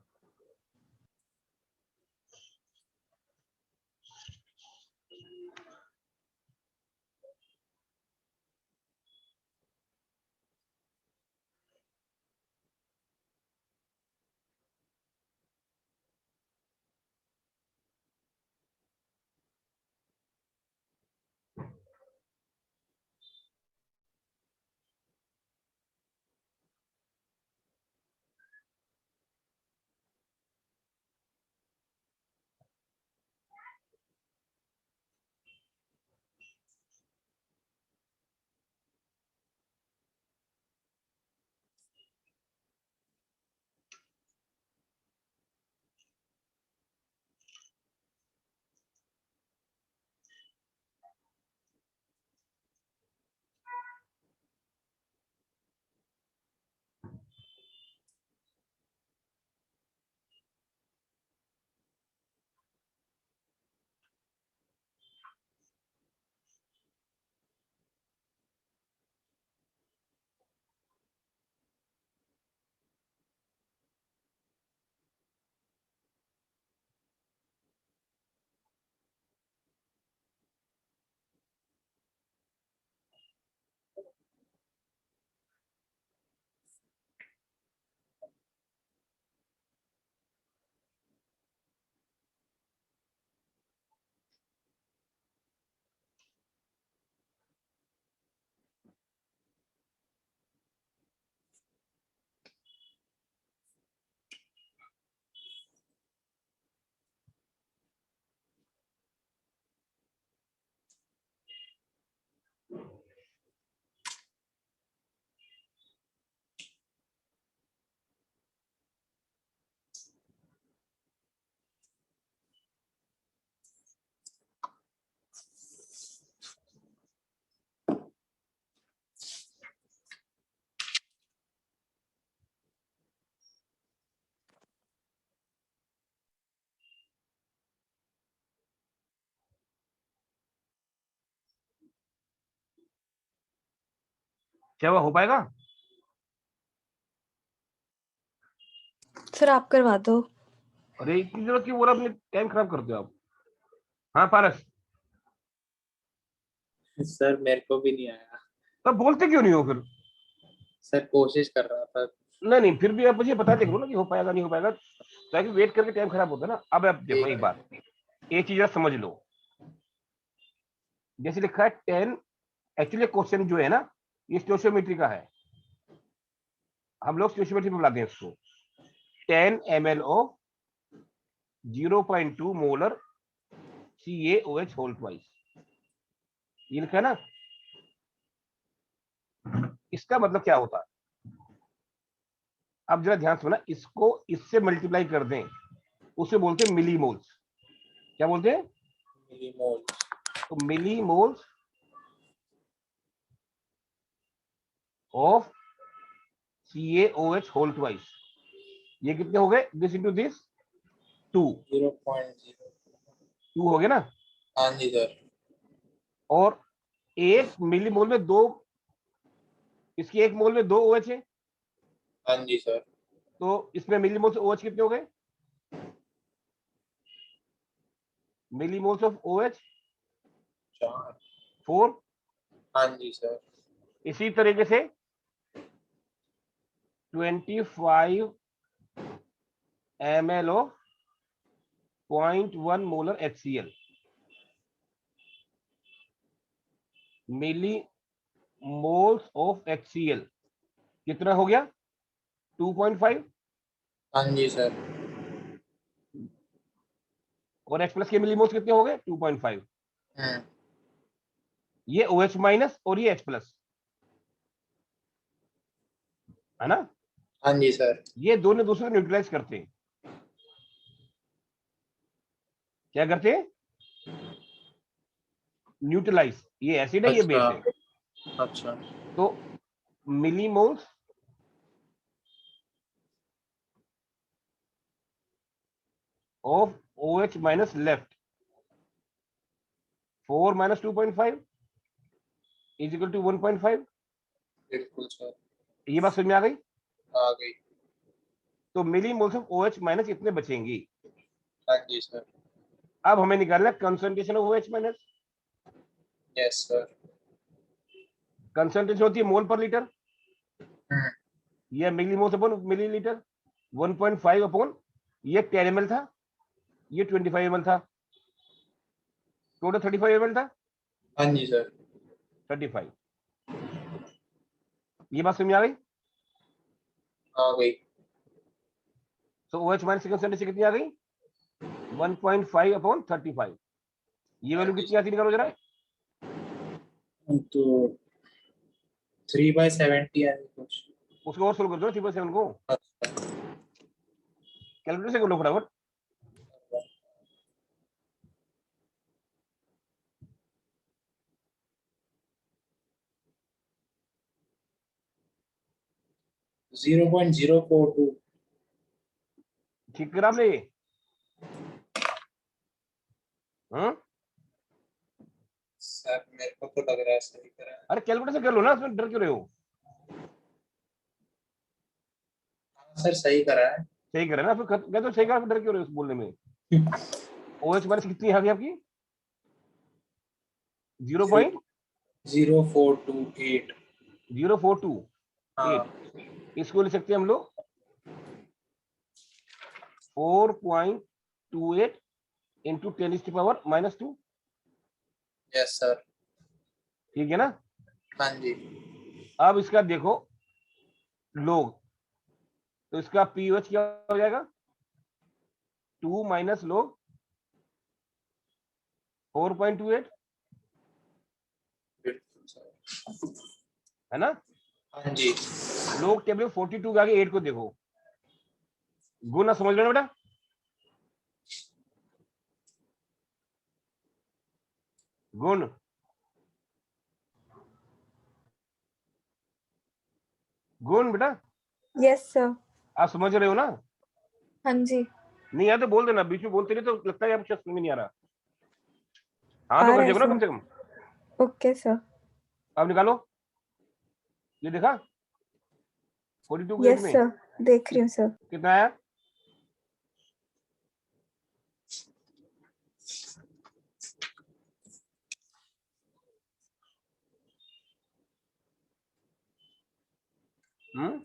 B: क्या वो हो पाएगा?
C: सर आप करवा दो।
B: अरे इतनी जरूरत क्यों बोला, अपने टाइम खराब करते हो आप। हाँ पारस,
A: सर मेरे को भी नहीं आया।
B: तब बोलते क्यों नहीं हो फिर?
A: सर कोशिश कर रहा था।
B: नहीं नहीं, फिर भी आप मुझे बताते करो ना कि हो पाएगा नहीं हो पाएगा, ताकि वेट करके टाइम खराब होता है ना। अब आप देखो एक बात, एक चीज आप समझ लो, जैसे लिखा है 10, एक्चुअली क्वेश्चन जो है ना ये स्टोशियोमेट्री का है, हम लोग स्टोशियोमेट्री में बुलाते हैं इसको। 10 ml of 0.2 molar CaOH whole twice, ये लिखा है ना। इसका मतलब क्या होता है, अब जरा ध्यान सुना, इसको इससे मल्टीप्लाई कर दें, उसे बोलते हैं मिलीमोल्स। क्या बोलते हैं?
A: मिलीमोल।
B: तो millimoles of CaOH whole twice, ये कितने हो गए? दिस इंटू दिस 2,
A: 0.02
B: हो गया ना।
A: हाँ जी सर।
B: और एक मिलीमोल में दो, इसकी एक मोल में 2 OH है,
A: हाँ जी सर।
B: तो इसमें मिलीमोल्स OH कितने हो गए? Millimoles of OH 4।
A: हाँ जी सर।
B: इसी तरीके से 25 ml of 0.1 molar HCl, millimoles of HCl कितना हो गया? 2.5।
A: हाँ जी सर।
B: और H प्लस के मिलीमोल्स कितने हो गए? 2.5। ये OH माइनस और ये H प्लस, है ना।
A: हाँ जी सर।
B: ये दोनों दूसरे को न्यूट्रलाइज करते हैं। क्या करते हैं? न्यूट्रलाइज। ये एसिड है, ये बेस है।
A: अच्छा।
B: तो millimoles of OH minus left 4 minus 2.5 is equal to 1.5।
A: बिल्कुल सर।
B: ये बात समझ में आ गई?
A: आ गई।
B: तो मिलीमोल्स ऑफ OH माइनस इतने बचेंगी।
A: हाँ जी सर।
B: अब हमें निकालना है concentration of OH minus.
A: Yes sir.
B: Concentration होती है मोल पर लीटर, ये मिलीमोल्स अपॉन मिलीलीटर। 1.5 अपॉन, ये 10 ml था, ये 25 ml था, टोटल 35 ml था।
A: हाँ जी सर।
B: 35। ये बात समझ में आ गई?
A: आ गई।
B: तो OH माइनस की कंसंट्रेशन कितनी आ गई? 1.5 अपॉन 35। ये वैल्यू कितनी आती निकालो जरा।
A: तो 3/70 है कुछ।
B: उसको और सोल्व कर दो 3/7 को, कैलकुलेटर से कर लो फटाफट।
A: जीरो 0.042।
B: ठीक करा आपने ये?
A: सर मेरे को तो लग रहा है सही करा है।
B: अरे कैलकुलेटर से कर लो ना, उसमें डर क्यों रहे हो?
A: सर सही करा है।
B: सही करे ना, फिर कहते हो सही करा, फिर डर क्यों रहे हो उस बोलने में? OH माइनस कितनी आ गई आपकी?
A: 0.0428।
B: 0.0428।
A: हाँ।
B: इसको लिख सकते हैं हम लोग 4.28 इंटू 10⁻⁻²।
A: Yes sir.
B: ठीक है ना।
A: हाँ जी।
B: अब इसका देखो लोग, तो इसका पीओएच क्या हो जाएगा? 2 माइनस लोग 4.28,
A: बिल्कुल सर।
B: है ना।
A: हाँ जी।
B: लोग टेबल 42 के आगे 8 को देखो, गुना समझ लो ना बेटा। गुण, गुण बेटा,
C: यस सर।
B: आप समझ रहे हो ना?
C: हाँ जी।
B: नहीं आया तो बोल देना, बीच में बोलते नहीं तो लगता है आपको समझ में नहीं आ रहा। हाँ
C: आ
B: तो
C: रहा
B: कर
C: है
B: देखो ना
C: सर।
B: कम से कम।
C: Okay sir.
B: अब निकालो, ये देखा 42
C: Yes,
B: में
C: sir. देख रही हूँ sir.
B: कितना आया? हम्म,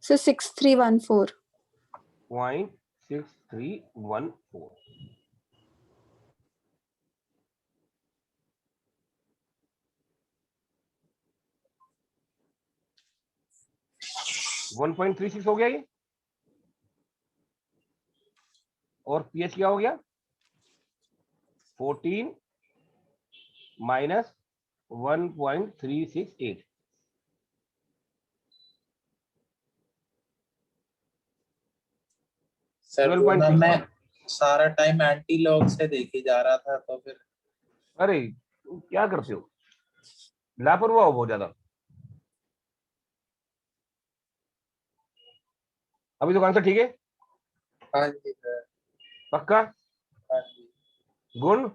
C: So 6314.
B: 0.6314. वन 1.36 हो गया ये, और पीएच क्या हो गया? 14 माइनस 1.368.
A: सर वो ना
B: 12.6.
A: मैं सारा टाइम एंटी लॉग से देखे जा रहा था, तो फिर
B: अरे तुम क्या करते हो, लापरवाह हो बहुत ज्यादा। अभी तो आंसर ठीक है?
A: हाँ जी सर,
B: पक्का?
A: हाँ जी
B: गुण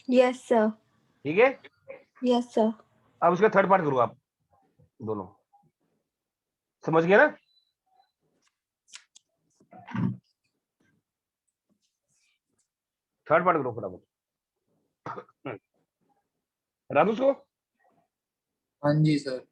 C: Yes, sir.
B: ठीक है?
C: Yes, sir.
B: अब उसका थर्ड पार्ट करो आप दोनों, समझ गए ना? थर्ड पार्ट करो फटाफट। राजू को
A: हाँ जी सर।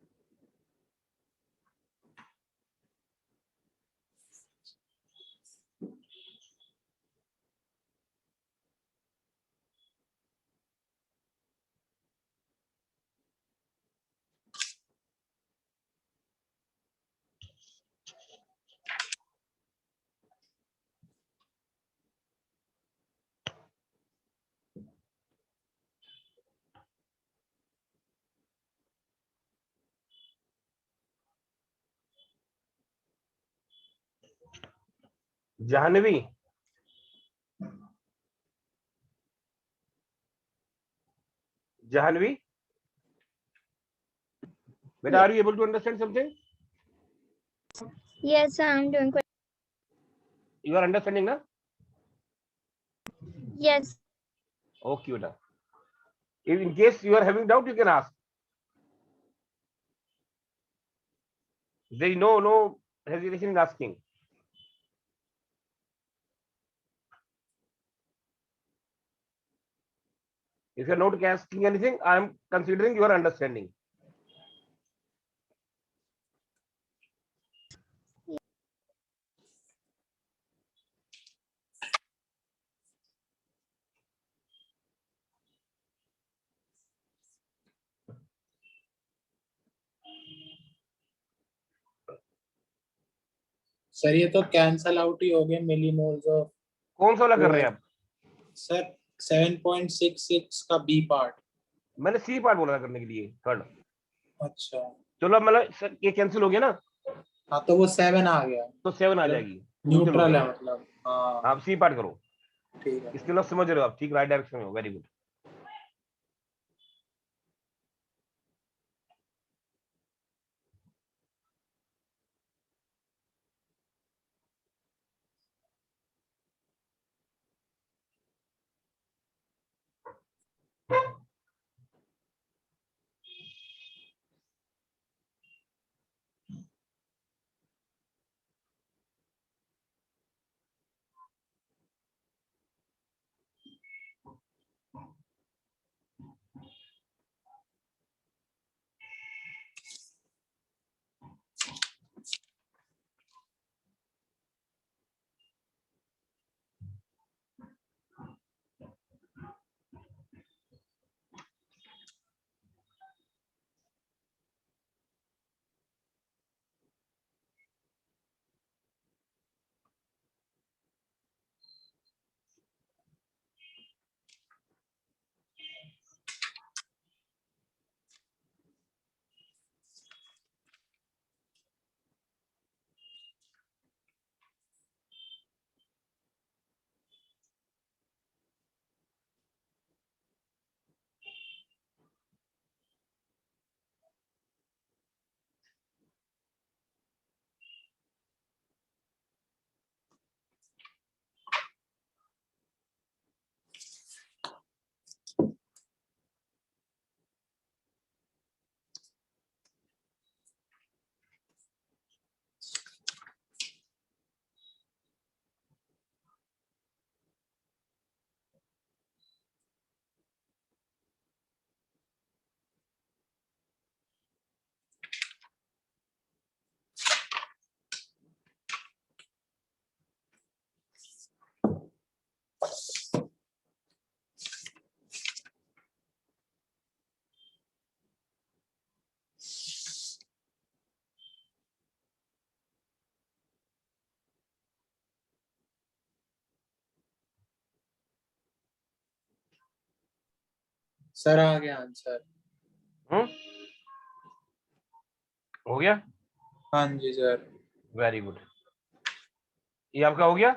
B: जाह्नवी, जाह्नवी बेटा, are you able to understand something?
D: Yes, sir, I'm doing good.
B: You are understanding ना?
D: Yes.
B: ओके बेटा, in case you are having doubt you can ask. There is no hesitation in asking. If you are not asking anything, I am considering you are understanding.
A: Sir ये तो cancel out ही हो गए millimoles of.
B: कौन सा वाला कर रहे हैं आप?
A: सर 7.66 का बी पार्ट।
B: मैंने सी पार्ट बोला था करने के लिए, थर्ड।
A: अच्छा,
B: चलो अब मतलब सर ये कैंसिल हो गया ना,
A: हाँ तो वो 7 आ गया,
B: तो 7 आ जाएगी, neutral हो
A: न्यूट्रल
B: गया।
A: है मतलब। हाँ
B: आप सी पार्ट करो,
A: ठीक है।
B: इसके लिए समझ रहे हो आप, ठीक राइट डायरेक्शन में हो, वेरी गुड।
A: सर आ गया आंसर।
B: हो गया,
A: हाँ जी सर।
B: Very good. ये आपका हो गया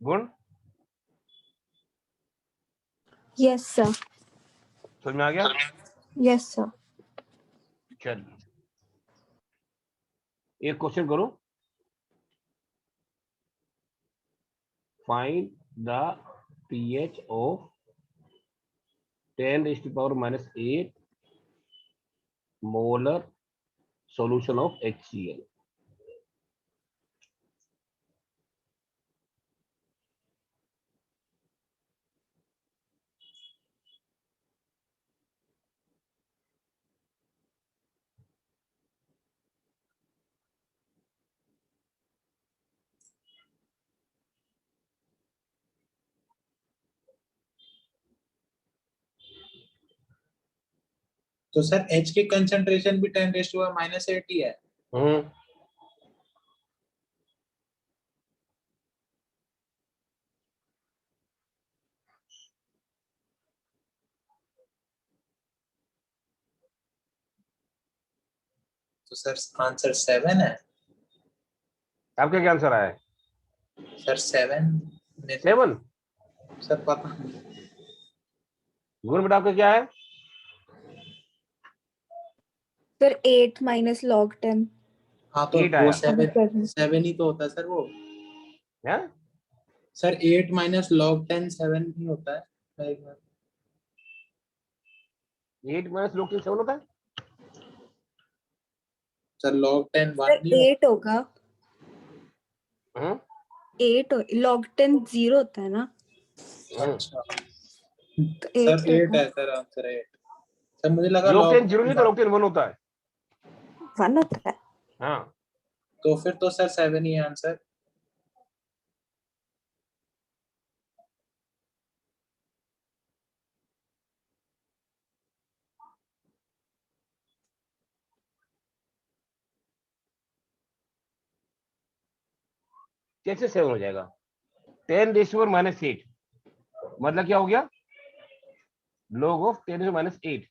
B: गुण,
C: Yes, sir.
B: समझ में आ गया?
C: Yes, sir.
B: चलिए एक क्वेश्चन करो, find the pH of 10⁻⁻8 molar solution of HCl।
A: तो सर H की कंसंट्रेशन भी 10⁻⁻8 ही है। तो सर आंसर 7 है।
B: आपका क्या आंसर आया है?
A: सर 7
B: 7।
A: सर पता नहीं।
B: गुण बेटा आपका क्या है?
C: Sir, 8 minus log 10.
A: हाँ तो
B: 8
A: वो
B: आया
A: 7 ही तो होता है सर वो।
B: है?
A: सर 8 माइनस log 10 7 ही होता है। एक बार
B: 8 माइनस log 10 7 होता है।
A: सर log 10
C: Sir,
A: 1 नहीं होता।
C: 8 होगा। 8 log 10 0 होता है ना,
A: अच्छा
C: तो
A: सर
C: 8
A: 8
C: होगा।
A: है सर, आंसर 8। सर मुझे लगा
B: log 10
A: log
B: 0 नहीं तो log 10 1 होता है।
C: 1 होता है।
B: हाँ
A: तो फिर तो सर 7 ही है आंसर।
B: कैसे 7 हो जाएगा? 10⁻⁻8 मतलब क्या हो गया? log of 10⁻⁸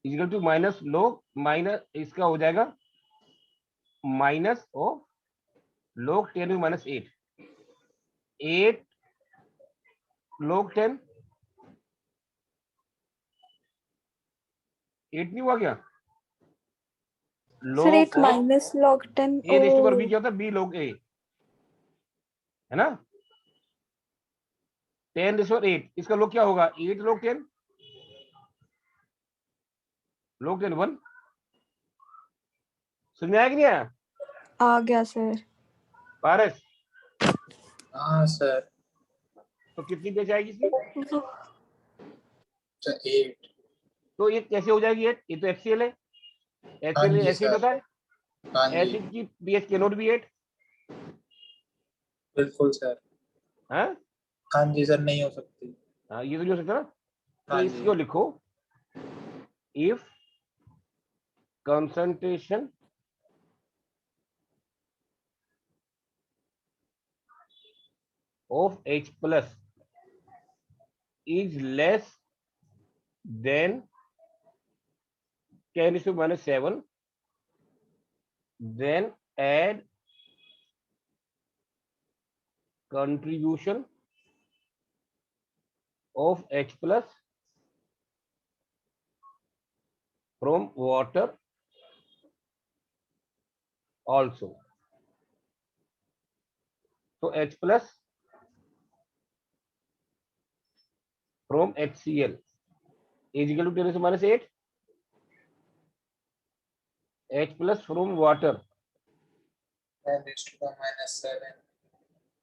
B: equal to minus log minus इसका हो जाएगा माइनस ऑफ log 10⁻⁸। 8 log 10 8 नहीं हुआ क्या?
C: Sir, 8
B: log of
C: minus log 10.
B: a rest पर b
C: Oh,
B: क्या होता है? b log a है ना। 10⁸ इसका log क्या होगा? 8 log 10 log 10 1। समझ में आया कि नहीं आया?
C: आ गया सर।
B: पारस
A: हाँ सर।
B: तो कितनी पेज आएगी इसकी?
A: सर 8।
B: तो ये कैसे हो जाएगी 8? ये तो HCl है,
A: हाँ
B: HCl
A: जी
B: एसिड
A: सर।
B: होता है,
A: हाँ जी
B: एसिड की pH कैन नॉट बी 8
A: बिल्कुल सर।
B: है।
A: हाँ जी सर, नहीं हो सकती।
B: हाँ ये तो नहीं हो सकता ना। तो
A: हाँ
B: इसको
A: जी
B: लिखो, if concentration of H plus is less than 10⁻⁷, then add contribution of H plus from water also. So H plus from HCl is equal to 10⁻⁸. H plus from water,
A: 10⁻⁷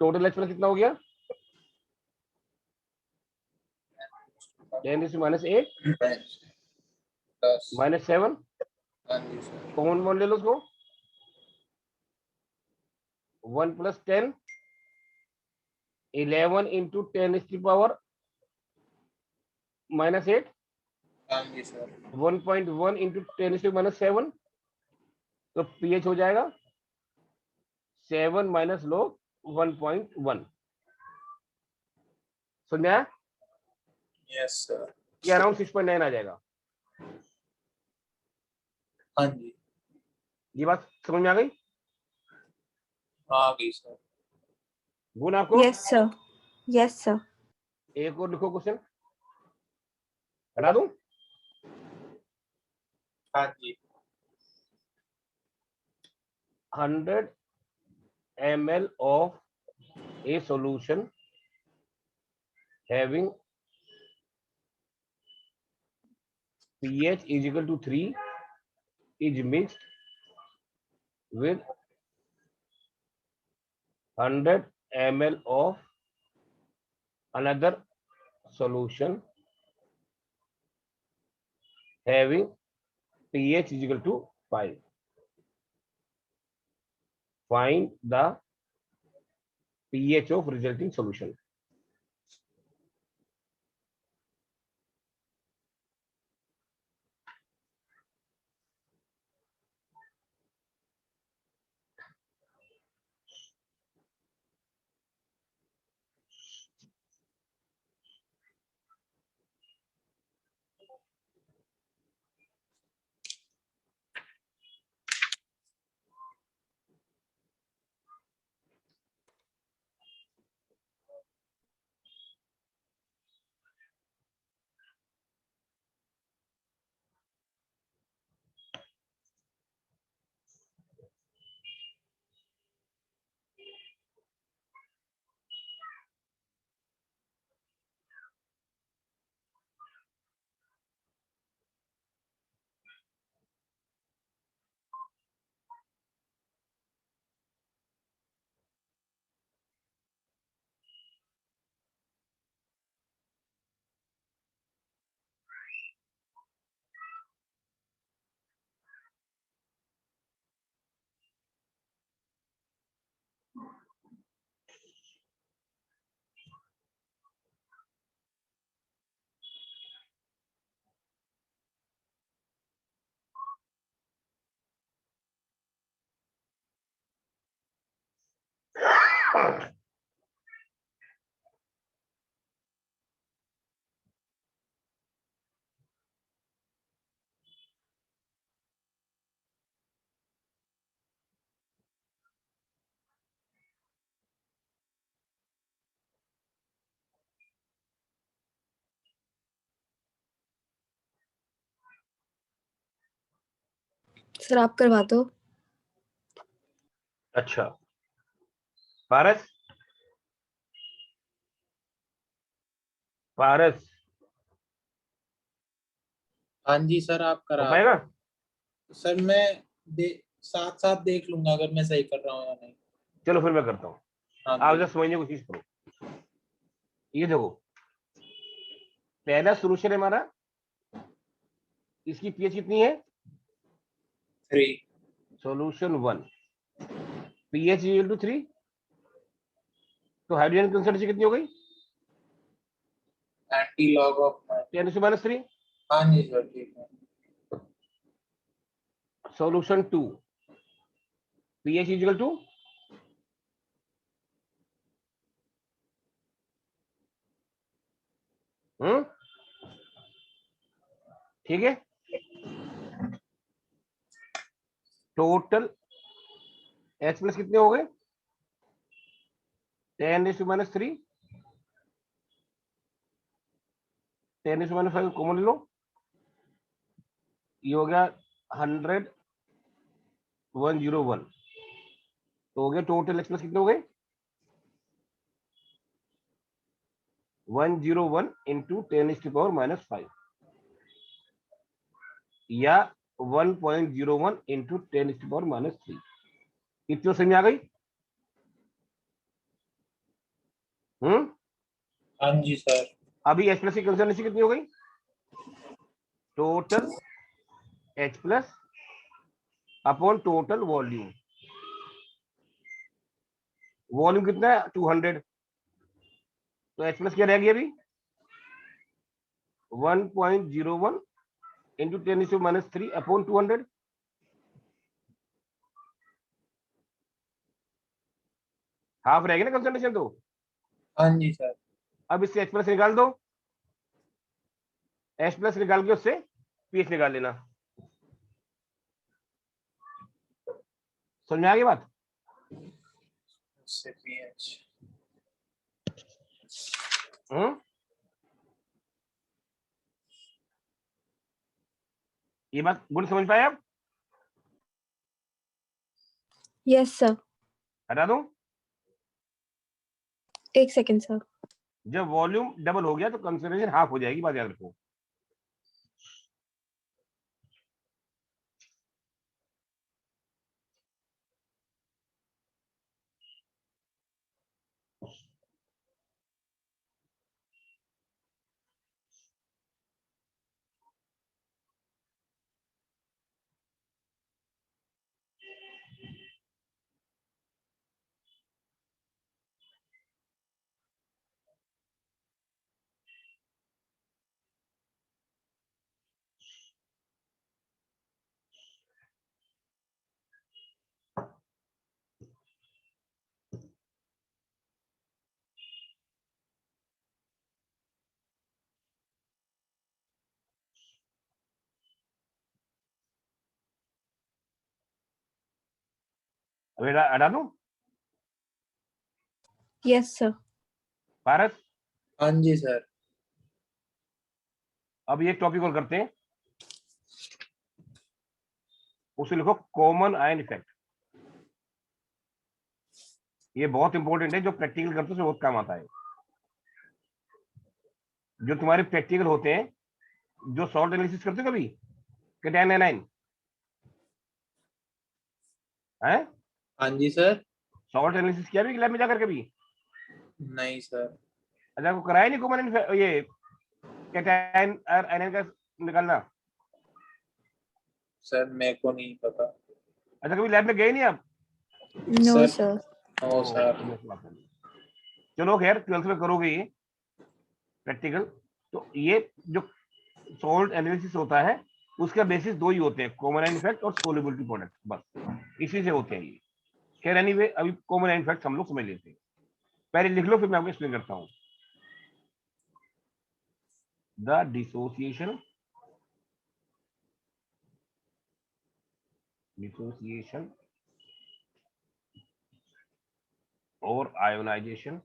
B: total H plus कितना हो गया? 10⁻⁸
A: plus.
B: -7।
A: हाँ जी sir.
B: Common one ले लो उसको, 1 + 10 11 into 10⁻⁻⁸
A: हाँ जी sir.
B: 1.1 into 10⁻⁷, तो pH हो जाएगा 7 minus log 1.1। समझा?
A: Yes sir.
B: ये अराउंड 6.9 आ जाएगा।
A: हाँ जी,
B: ये बात समझ में आ गई?
A: आ गई सर।
B: गुण आपको?
C: Yes, sir. Yes, sir.
B: एक और लिखो क्वेश्चन, बता दूं?
A: हाँ जी।
B: 100 ml of a solution having pH is equal to 3 is mixed with 100 ml of another solution having pH is equal to 5. Find the pH of resulting solution.
C: Sir आप करवा दो।
B: अच्छा, पारस, पारस
A: हाँ जी सर, आप
B: हो
A: करा
B: पाएगा?
A: दो। सर मैं साथ साथ देख लूंगा अगर मैं सही कर रहा हूँ या नहीं।
B: चलो फिर मैं करता हूँ,
A: हाँ
B: आप
A: जी।
B: जरा समझने की कोशिश करो। ये देखो, पहला सोल्यूशन है हमारा, इसकी पीएच कितनी है?
A: 3।
B: सॉल्यूशन 1 पीएच इक्वल टू 3, तो हाइड्रोजन कंसंट्रेशन कितनी हो गई?
A: Anti log of
B: 10⁻3।
A: हाँ जी सर, ठीक है।
B: सॉल्यूशन 2 पीएच इक्वल टू ठीक है। टोटल H प्लस कितने हो गए? 10⁻3, 10⁻5 कॉमन लो, ये हो गया 101, तो हो गया टोटल H प्लस कितने हो गए? 101 इंटू 10⁻⁻5 या 1.01 इंटू 10⁻⁻3। इतनी समझ में आ गई?
A: हाँ जी सर।
B: अभी H प्लस की कंसंट्रेशन कितनी हो गई? Total H plus upon total volume. Volume कितना है? 200, तो H प्लस क्या रह गया अभी? 1.01 इंटू 10⁻³ अपॉन 200। हाफ रहेगी ना कंसंट्रेशन तो।
A: हाँ जी सर।
B: अब इससे H प्लस निकाल दो, H प्लस निकाल के उससे पीएच निकाल लेना। समझ में आ गई बात?
A: उससे pH।
B: ये बात गुण समझ पाए आप?
C: Yes, sir.
B: हटा दूं?
C: एक सेकंड सर।
B: जब वॉल्यूम डबल हो गया तो कंसंट्रेशन हाफ हो जाएगी, बात याद रखो। अभी हटा दूं?
C: Yes, sir.
B: भारत,
A: हाँ जी सर।
B: अब ये टॉपिक और करते हैं, उसे लिखो कॉमन आयन इफेक्ट। ये बहुत इंपॉर्टेंट है, जो प्रैक्टिकल करते हैं बहुत काम आता है। जो तुम्हारे प्रैक्टिकल होते हैं, जो सॉल्ट एनालिसिस करते हो कभी, कैटायन एनायन है,
A: हाँ जी सर।
B: सॉल्ट एनालिसिस किया भी लैब में जाकर कभी?
A: नहीं सर।
B: अच्छा, को कराया नहीं कॉमन ये कैटायन और एनायन का निकालना?
A: सर मेरे को नहीं पता।
B: अच्छा, कभी लैब में गए नहीं आप?
C: No,
A: sir
C: sir.
A: No sir.
B: चलो खैर, 12th में करोगे ये प्रैक्टिकल। तो ये जो सॉल्ट एनालिसिस होता है, उसका बेसिस दो ही होते हैं, कॉमन आयन इफेक्ट और सोल्युबिलिटी प्रोडक्ट, बस इसी से होते हैं ये। खैर एनीवे, अभी कॉमन आयन इफेक्ट हम लोग समझ लेते हैं। पहले लिख लो, फिर मैं आपको एक्सप्लेन करता हूं। द डिसोसिएशन और ionisation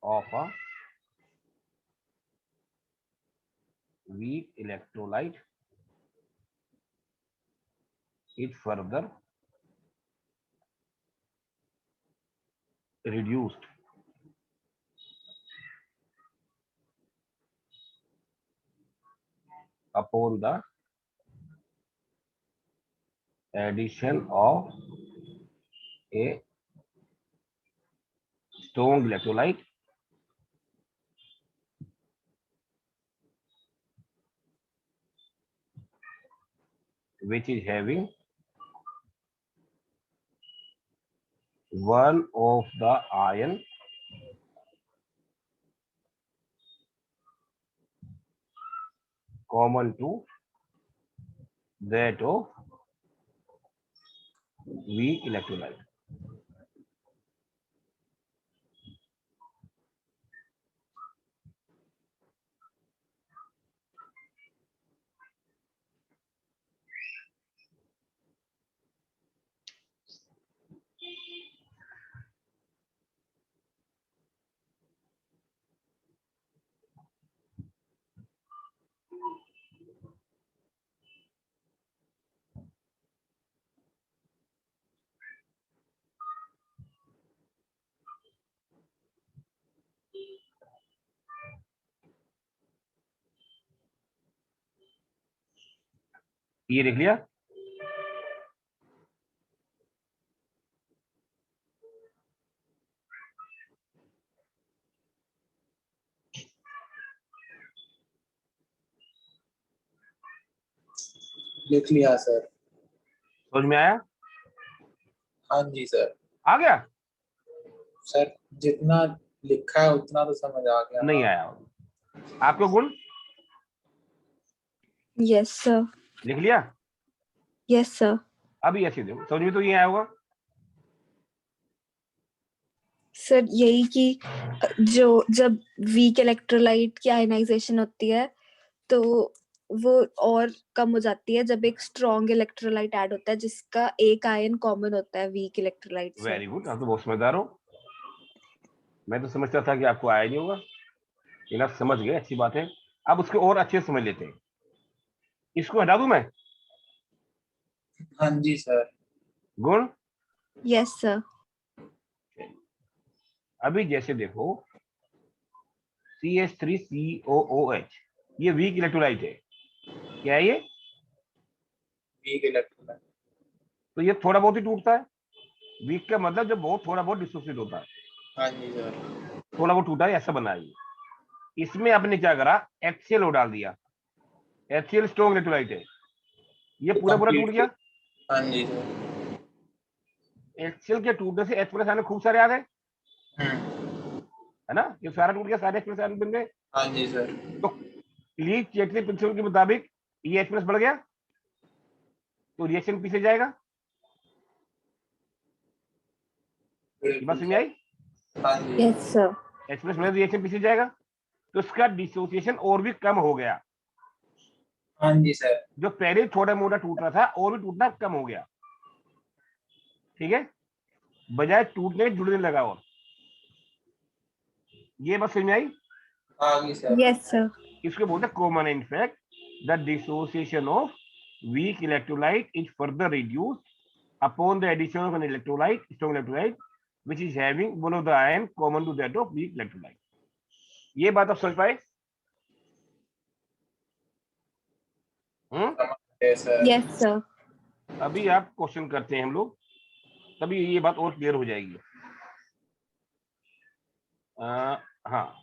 B: of a weak electrolyte is further reduced upon the addition of a strong electrolyte which is having one of the ion common to that of weak electrolyte. ये लिख लिया?
A: लिख लिया sir.
B: समझ में आया?
A: हाँ जी सर।
B: आ गया?
A: सर जितना लिखा है उतना तो समझ आ गया।
B: नहीं आया? आपको गुण
C: Yes, sir.
B: लिख लिया?
C: Yes, sir.
B: अभी ऐसे देखो, समझ में तो ये आया होगा।
C: सर यही कि जब वीक इलेक्ट्रोलाइट की आयनाइजेशन होती है तो वो और कम हो जाती है जब एक स्ट्रॉन्ग इलेक्ट्रोलाइट ऐड होता है जिसका एक आयन कॉमन होता है वीक इलेक्ट्रोलाइट से।
B: वेरी गुड, आप तो बहुत समझदार हो। मैं तो समझता था कि आपको आया नहीं होगा, लेकिन आप समझ गए, अच्छी बात है। अब उसको और अच्छे से समझ लेते हैं। इसको हटा दूं मैं?
A: हाँ जी सर।
B: गुण?
C: Yes sir.
B: अभी जैसे देखो CH3COOH, ये वीक इलेक्ट्रोलाइट है। क्या है ये?
A: Weak electrolyte.
B: तो ये थोड़ा बहुत ही टूटता है। वीक का मतलब जब बहुत थोड़ा बहुत डिसोसिएट होता है।
A: हाँ जी सर।
B: थोड़ा बहुत टूटा है, ऐसा बना है ये। इसमें आपने क्या करा, HCl डाल दिया। HCl स्ट्रॉन्ग इलेक्ट्रोलाइट है, ये पूरा पूरा टूट गया।
A: हाँ जी सर।
B: HCl के टूटने से H+ आयन खूब सारे आ गए,
A: हम्म।
B: है ना? ये सारा टूट गया, सारे H+ आयन बन गए।
A: हाँ जी सर।
B: तो ली-चैटली प्रिंसिपल के मुताबिक ये H+ बढ़ गया, तो रिएक्शन पीछे जाएगा। ये बात समझ आई?
A: हाँ जी।
C: Yes sir.
B: H+ रिएक्शन पीछे जाएगा, तो इसका डिसोसिएशन और भी कम हो गया।
A: हाँ जी सर।
B: जो पहले थोड़ा मोटा टूट रहा था और भी टूटना कम हो गया। ठीक है, बजाय टूटने जुड़ने लगा। और ये बात समझ में आई?
A: हाँ जी सर।
C: Yes sir.
B: इसको बोलते हैं common effect. The dissociation of weak electrolyte is further reduced upon the addition of an electrolyte, strong electrolyte, which is having one of the ion common to that of weak electrolyte. ये बात आप समझ पाए?
C: Yes sir.
B: अभी आप question करते हैं हम लोग, तभी ये बात और क्लियर हो जाएगी। हाँ,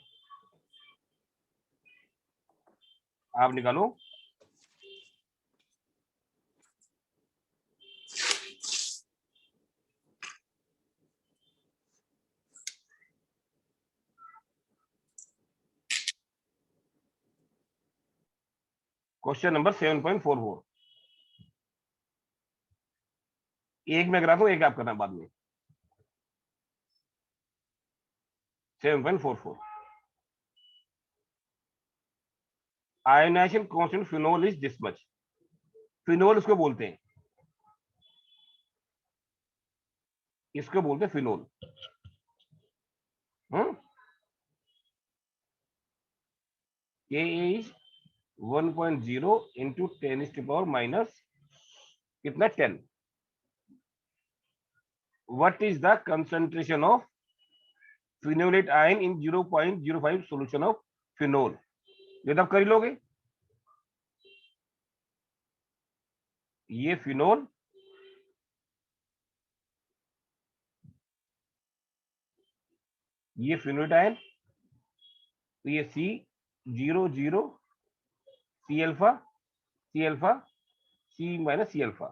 B: आप निकालो। Question number 7.44। एक मैं करा दूं, एक आप करना बाद में। 7.44 ionization constant phenol is this much. Phenol इसको बोलते हैं, इसको बोलते हैं फिनोल। Ka is 1.0 into 10⁻⁻, कितना 10। What is the concentration of phenolate ion in 0.05 solution of phenol? ये तो आप कर ही लोगे। ये फिनोल, ये फिनोलेट आयन, तो ये C00 C alpha C alpha C- C alpha.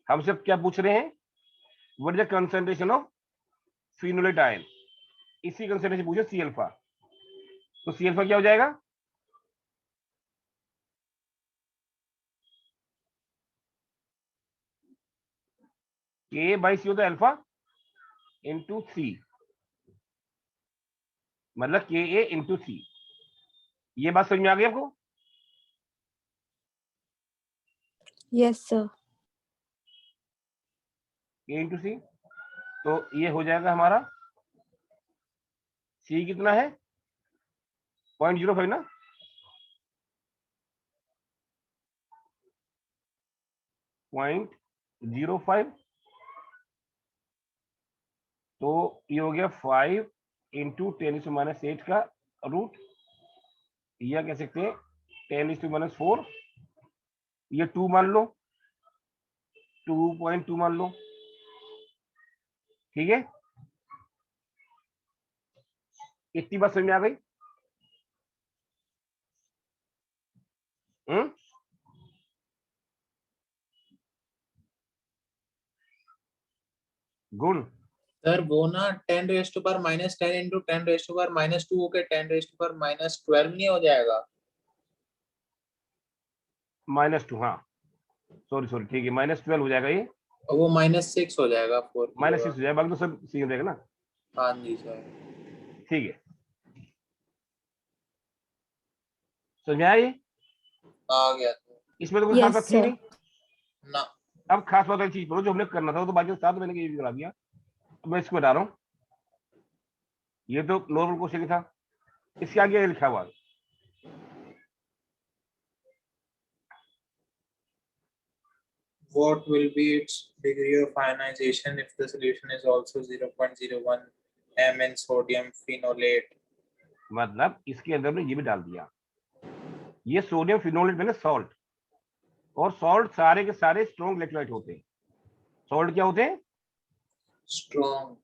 B: हमसे क्या पूछ रहे हैं? What is the concentration of phenolate ion. इसी कंसंट्रेशन पूछे C अल्फा, तो C अल्फा क्या हो जाएगा? K/C होता है अल्फा इंटू C, मतलब Ka इंटू C। ये बात समझ में आ गई आपको?
C: Yes sir.
B: K into C, तो ये हो जाएगा हमारा C कितना है? 0.05 ना। पॉइंट 0.05, तो ये हो गया 5 इंटू 10⁻⁸ का रूट, या कह सकते हैं 10⁻⁴। ये 2 मान लो, 2.2 मान लो। ठीक है, इतनी बात समझ में आ गई? गुण?
A: सर वो ना 10⁻⁻10 इंटू 10⁻⁻2 होके 10⁻⁻12 नहीं हो जाएगा?
B: -2, हाँ सॉरी ठीक है, -12 हो जाएगा ये,
A: और वो -6 हो जाएगा 4
B: -6 हो जाएगा, बाकी तो सब सी हो जाएगा ना।
A: हाँ जी सर।
B: ठीक है, समझा ये?
A: आ गया सर।
B: इसमें तो कोई खास
C: यस
B: बात थी
C: सर।
B: नहीं।
A: ना।
B: अब खास बात वाली चीज बोलो जो हमने करना था, वो तो बाकी साथ मैंने ये भी करा दिया। अब मैं इसको बता रहा हूँ, ये तो नॉर्मल क्वेश्चन था, इसके आगे लिखा हुआ है
A: What will be its degree of ionization if the solution is also 0.01 mn sodium phenolate?
B: मतलब इसके अंदर में ये भी डाल दिया, ये सोडियम फिनोलेट में ना सॉल्ट, और सॉल्ट सारे के सारे स्ट्रॉन्ग इलेक्ट्रोलाइट होते हैं। सॉल्ट क्या होते हैं?
A: Strong.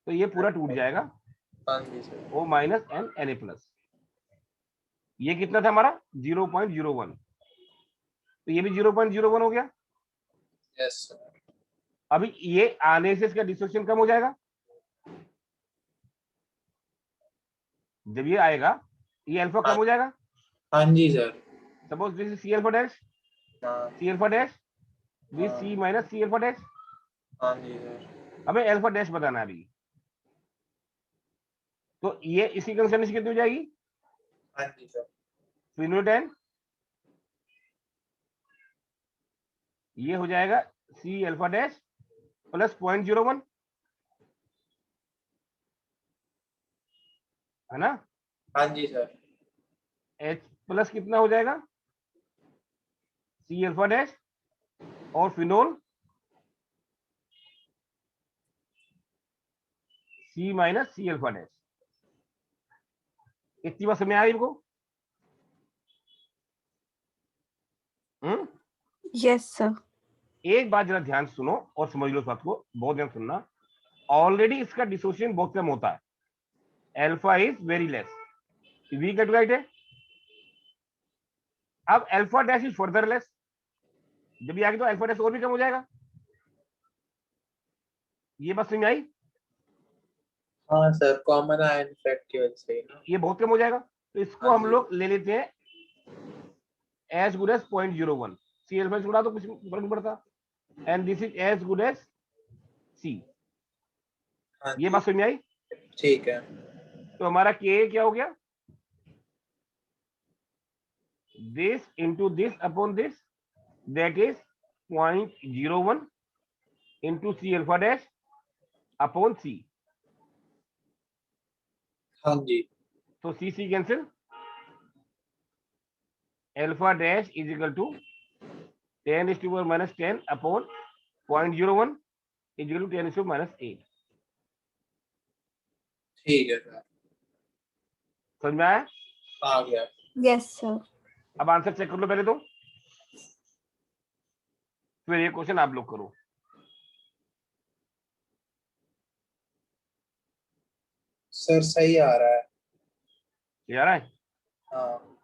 B: तो ये पूरा टूट जाएगा,
A: हाँ जी sir.
B: O minus N Na plus. ये कितना था हमारा? 0.01, तो ये भी 0.01 हो गया।
A: Yes sir.
B: अभी ये आने से इसका डिसोसिएशन कम हो जाएगा, जब ये आएगा ये अल्फा कम हो जाएगा।
A: हाँ जी sir.
B: Suppose this is C alpha dash,
A: हाँ।
B: C alpha dash, this C minus C alpha dash.
A: हाँ जी सर।
B: हमें अल्फा डैश बताना है अभी, तो ये इसी कंडीशन से कितनी हो जाएगी?
A: हाँ जी सर।
B: फिनोटेन, ये हो जाएगा सी अल्फा डैश प्लस 0.01, है ना?
A: हाँ जी सर।
B: एच प्लस कितना हो जाएगा? सी अल्फा डैश और फिनोल सी माइनस सी अल्फा डैश। इतनी बात समझ आ रही है इनको?
C: Yes sir.
B: एक बात जरा ध्यान सुनो और समझ लो, बात को बहुत ध्यान सुनना। ऑलरेडी इसका डिसोसिएशन बहुत कम होता है, alpha is very less, we cut right है। अब alpha dash is further less, जब ये आगे तो अल्फा डैश और भी कम हो जाएगा। ये बात समझ आई?
A: हाँ सर, कॉमन आयन इफेक्ट की वजह से ना।
B: ये बहुत कम हो जाएगा, तो इसको
A: हाँ
B: हम
A: जी।
B: लोग ले लेते हैं as good as 0.01। C alpha से बड़ा तो कुछ फर्क नहीं पड़ता, and this is as good as C.
A: हाँ
B: ये
A: जी।
B: बात समझ आई?
A: ठीक है।
B: तो हमारा के क्या हो गया? this into this upon this, that is 0.01 into C alpha dash upon C।
A: हाँ जी।
B: तो C cancel, alpha dash is equal to 10 is to power minus 10 upon 0.01 is equal to 10 is to minus 8।
A: ठीक है sir.
B: समझ में आया?
A: आ गया।
C: Yes sir.
B: अब आंसर चेक कर लो पहले तो, फिर ये क्वेश्चन आप लोग करो।
A: सर सही आ रहा है।
B: ये आ रहा है?
A: हाँ।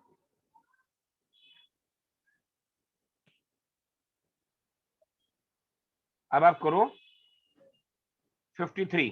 B: अब आप करो 53।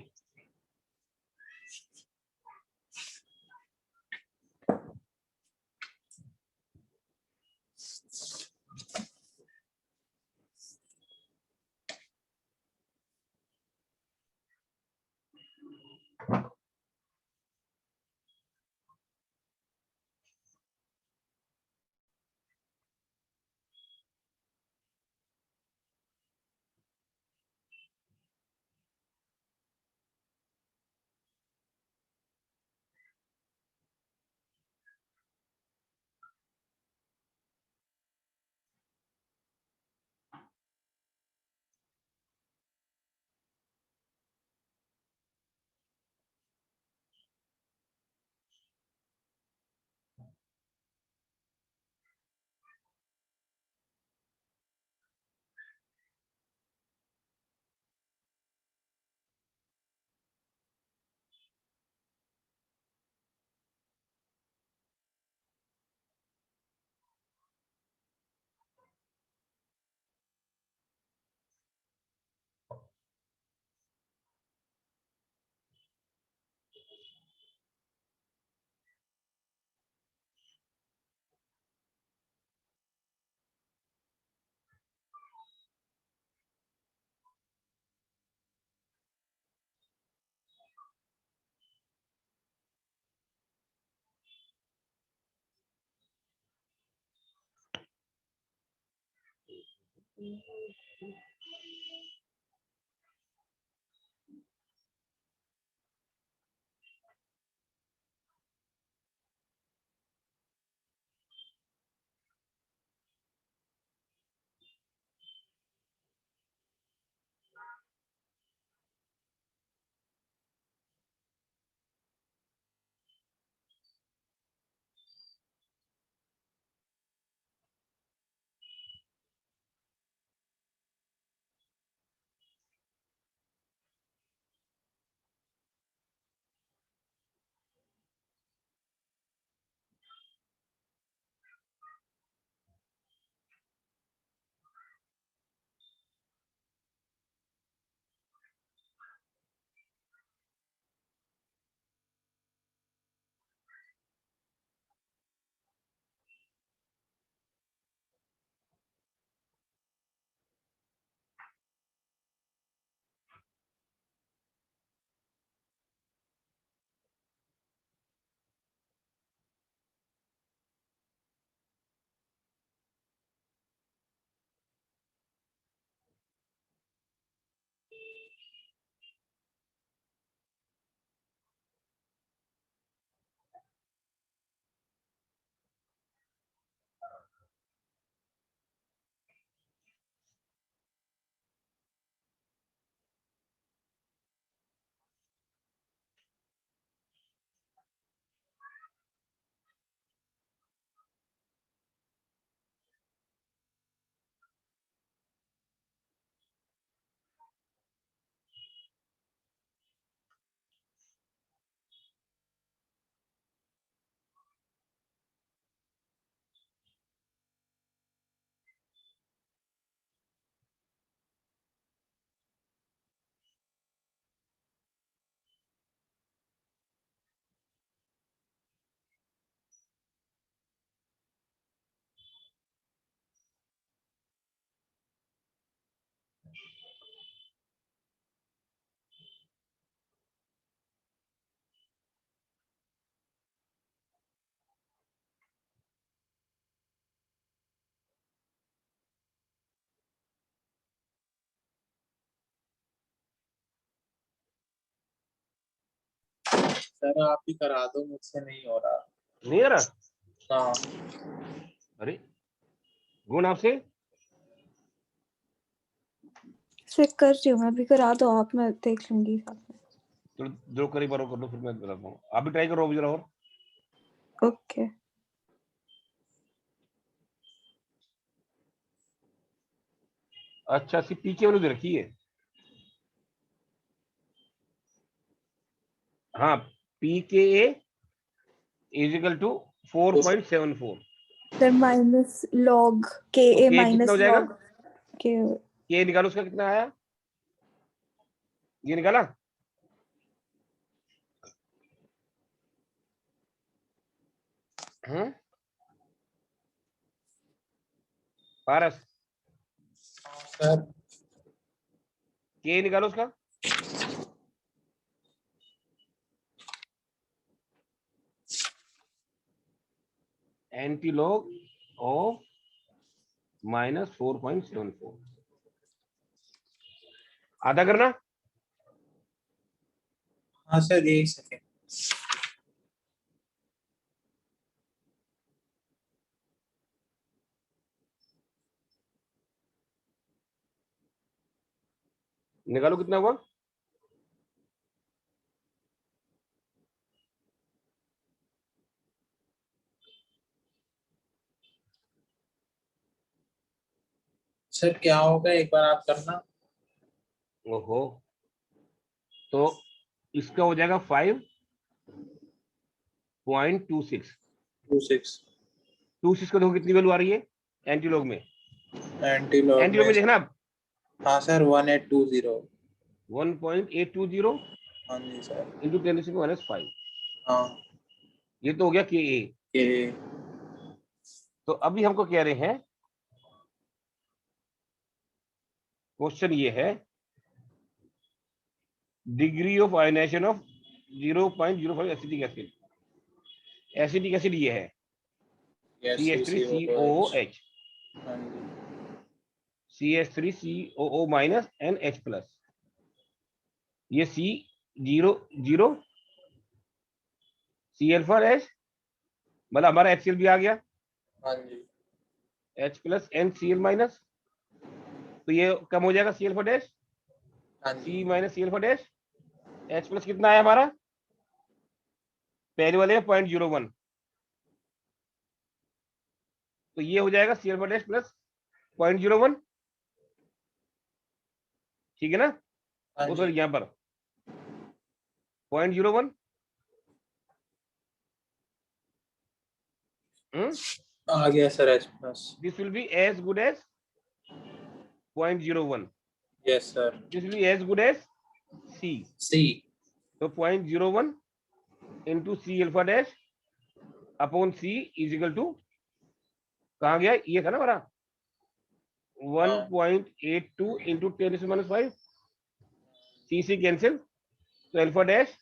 A: सर आप ही करा दो, मुझसे नहीं हो रहा।
B: नहीं आ रहा?
A: हाँ
B: अरे गुण आपसे
C: चेक कर रही हूँ मैं, अभी करा दो आप, मैं देख लूंगी साथ में।
B: तो जो करीब बार कर लो, फिर मैं बताता हूँ। आप भी ट्राई करो अभी जरा और।
C: ओके
B: अच्छा, सिर्फ पी की वैल्यू दे रखी है। हाँ, p K a is equal to 4.74।
C: Sir minus log K
B: तो
C: ए
B: के कितना
C: माइनस
B: हो जाएगा?
C: लॉग के।
B: के निकालो, उसका कितना आया? ये निकाला? पारस,
A: सर
B: के निकालो उसका। एंटी लॉग ऑफ -4.74 आधा करना।
A: हाँ सर, एक सेकेंड।
B: निकालो कितना हुआ?
A: सर क्या होगा, एक बार आप करना।
B: ओहो, तो इसका हो जाएगा 5.26।
A: 26
B: 26 को देखो कितनी वैल्यू आ रही है एंटी लॉग में।
A: एंटी लॉग
B: एंटी लॉग में देखना आप,
A: हाँ सर 1820।
B: 1.820
A: हाँ जी सर।
B: इंटू 10⁻⁵।
A: हाँ
B: ये तो हो गया के ए।
A: ये
B: तो अभी हमको कह रहे हैं, क्वेश्चन ये है, degree of ionization of 0.05 acetic acid. Acetic acid ये है CH3COOH।
A: हाँ जी
B: CH3COO minus and H plus, ये C0 C अल्फा डैश, मतलब हमारा HCl भी आ गया,
A: हाँ जी
B: H plus and Cl minus, तो ये कम हो जाएगा C अल्फा डैश,
A: हाँ जी
B: C minus C alpha dash, H plus कितना है हमारा, पहले वाले 0.01, तो ये हो जाएगा C अल्फा डैश प्लस 0.01, ठीक है ना।
A: हाँ
B: वो
A: जी
B: सर यहाँ पर 0.01,
A: आ गया sir H plus.
B: This will be as good as 0.01,
A: yes sir.
B: This will be as good as C,
A: C
B: तो 0.01 into C alpha dash upon C is equal to, कहाँ गया, ये था ना हमारा 1.82 इंटू 10⁻⁵, C से कैंसिल, तो alpha dash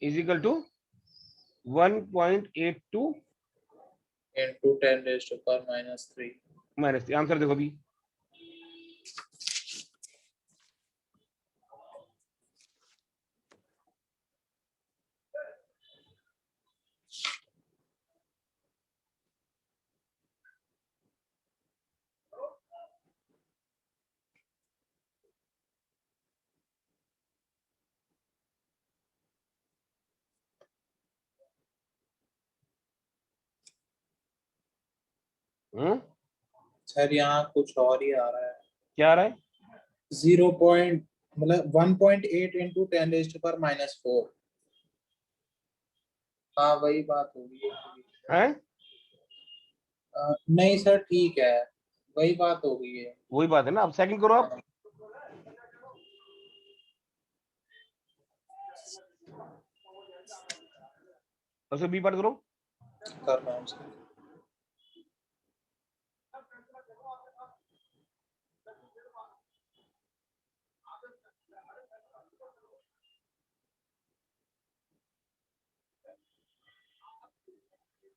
B: is equal to 1.82
A: into 10⁻³
B: minus, answer देखो भी,
A: सर यहाँ कुछ और ही आ रहा है।
B: क्या आ रहा है,
A: 0 पॉइंट मतलब 1.8 into 10⁻⁴। हाँ वही बात होगी।
B: हैं?
A: नहीं सर ठीक है, वही बात हो गई है।
B: वही बात है ना, अब सेकंड करो आप, सबसे बी पार्ट करो,
A: कर रहा हूँ सर।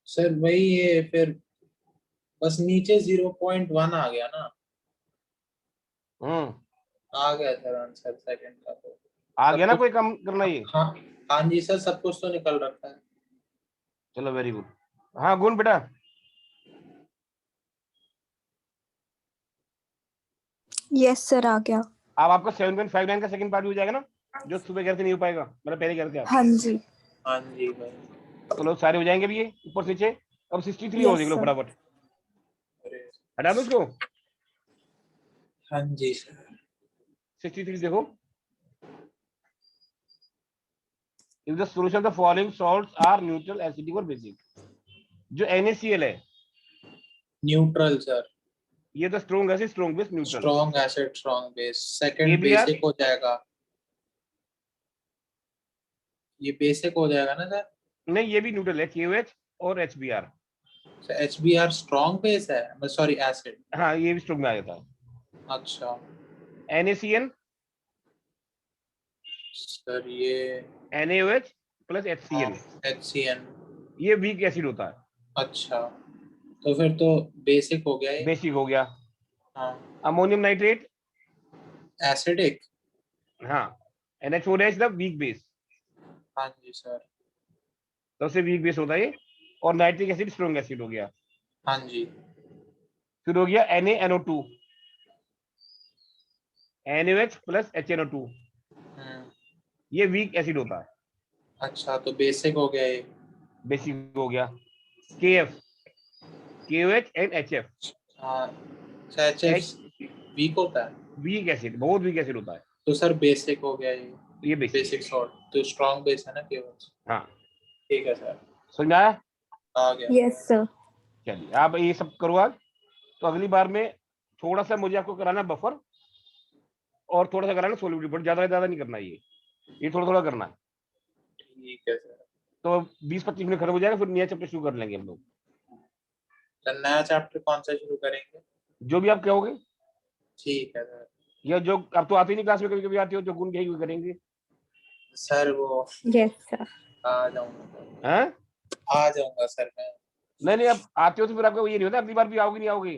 A: सर वही है, फिर बस नीचे 0.1 आ गया ना। आ गया सर आंसर सेकंड का तो।
B: आ
A: सब
B: गया ना,
A: कुछ,
B: कोई कम करना ये,
A: हाँ हाँ जी सर, सब कुछ तो निकल रखा है।
B: चलो वेरी गुड। हाँ गुण बेटा,
C: यस सर आ गया।
B: अब आपका 7.59 का सेकंड पार्ट भी हो जाएगा ना, जो सुबह घर से नहीं हो पाएगा, मतलब पहले घर से आप,
C: हाँ जी।
A: हाँ जी भाई।
B: चलो सारे हो जाएंगे भी ये ऊपर से नीचे। अब 63 हो
C: यस
B: देख लो
C: सर।
B: फटाफट,
A: अरे
B: हटा दो उसको,
A: हाँ जी सर।
B: 63 देखो, if the solution of the following salts are neutral, acidic और बेसिक, जो NaCl है
A: न्यूट्रल सर।
B: ये तो strong acid, strong base, neutral.
A: Strong acid strong base, second
B: KBr,
A: basic हो जाएगा। ये बेसिक हो जाएगा ना सर।
B: नहीं ये भी न्यूट्रल है, KOH और HBr,
A: HBr स्ट्रॉन्ग बेस है, सॉरी एसिड।
B: हाँ ये भी स्ट्रॉन्ग में आ जाता है।
A: अच्छा
B: NaCN,
A: सर ये
B: NaOH प्लस HCl,
A: HCN।
B: ये वीक एसिड होता है,
A: अच्छा तो फिर तो बेसिक हो गया ये।
B: बेसिक हो गया।
A: हाँ
B: अमोनियम नाइट्रेट,
A: एसिडिक।
B: हाँ NH4 द वीक बेस,
A: हाँ जी सर।
B: सबसे वीक बेस होता है ये, और नाइट्रिक एसिड स्ट्रॉन्ग एसिड हो गया।
A: हाँ जी।
B: फिर हो गया NaNO2, NaOH प्लस HNO2, ये वीक एसिड होता है,
A: अच्छा तो बेसिक हो गया ये।
B: बेसिक हो गया। KF, KOH एंड HF,
A: हाँ HF वीक होता है,
B: वीक एसिड, बहुत वीक एसिड होता है,
A: तो सर बेसिक हो गया ये।
B: तो ये बेसिक,
A: बेसिक सॉल्ट तो स्ट्रॉन्ग बेस है ना केवल।
B: हाँ
A: ठीक है सर,
B: समझ में आया।
A: आ गया।
C: Yes sir.
B: चलिए आप ये सब करो आज, तो अगली बार में थोड़ा सा मुझे आपको कराना है बफर, और थोड़ा सा कराना है सोलिबिलिटी, बट ज्यादा नहीं करना है ये थोड़ा थोड़ा करना है,
A: ठीक है सर।
B: तो 20-25 मिनट खत्म हो जाएगा, फिर नया चैप्टर शुरू कर लेंगे हम लोग,
A: सर नया चैप्टर कौन सा शुरू करेंगे?
B: जो भी आप कहोगे,
A: ठीक है सर।
B: या जो आप तो आते ही नहीं क्लास में, कभी कभी आते हो, जो गुण कहेगी वो करेंगे।
A: सर वो
C: यस सर।
A: आ जाऊंगा,
B: हैं?
A: आ जाऊंगा सर मैं।
B: नहीं आप आते हो तो फिर आपको ये नहीं होता अगली बार भी आओगे नहीं आओगे,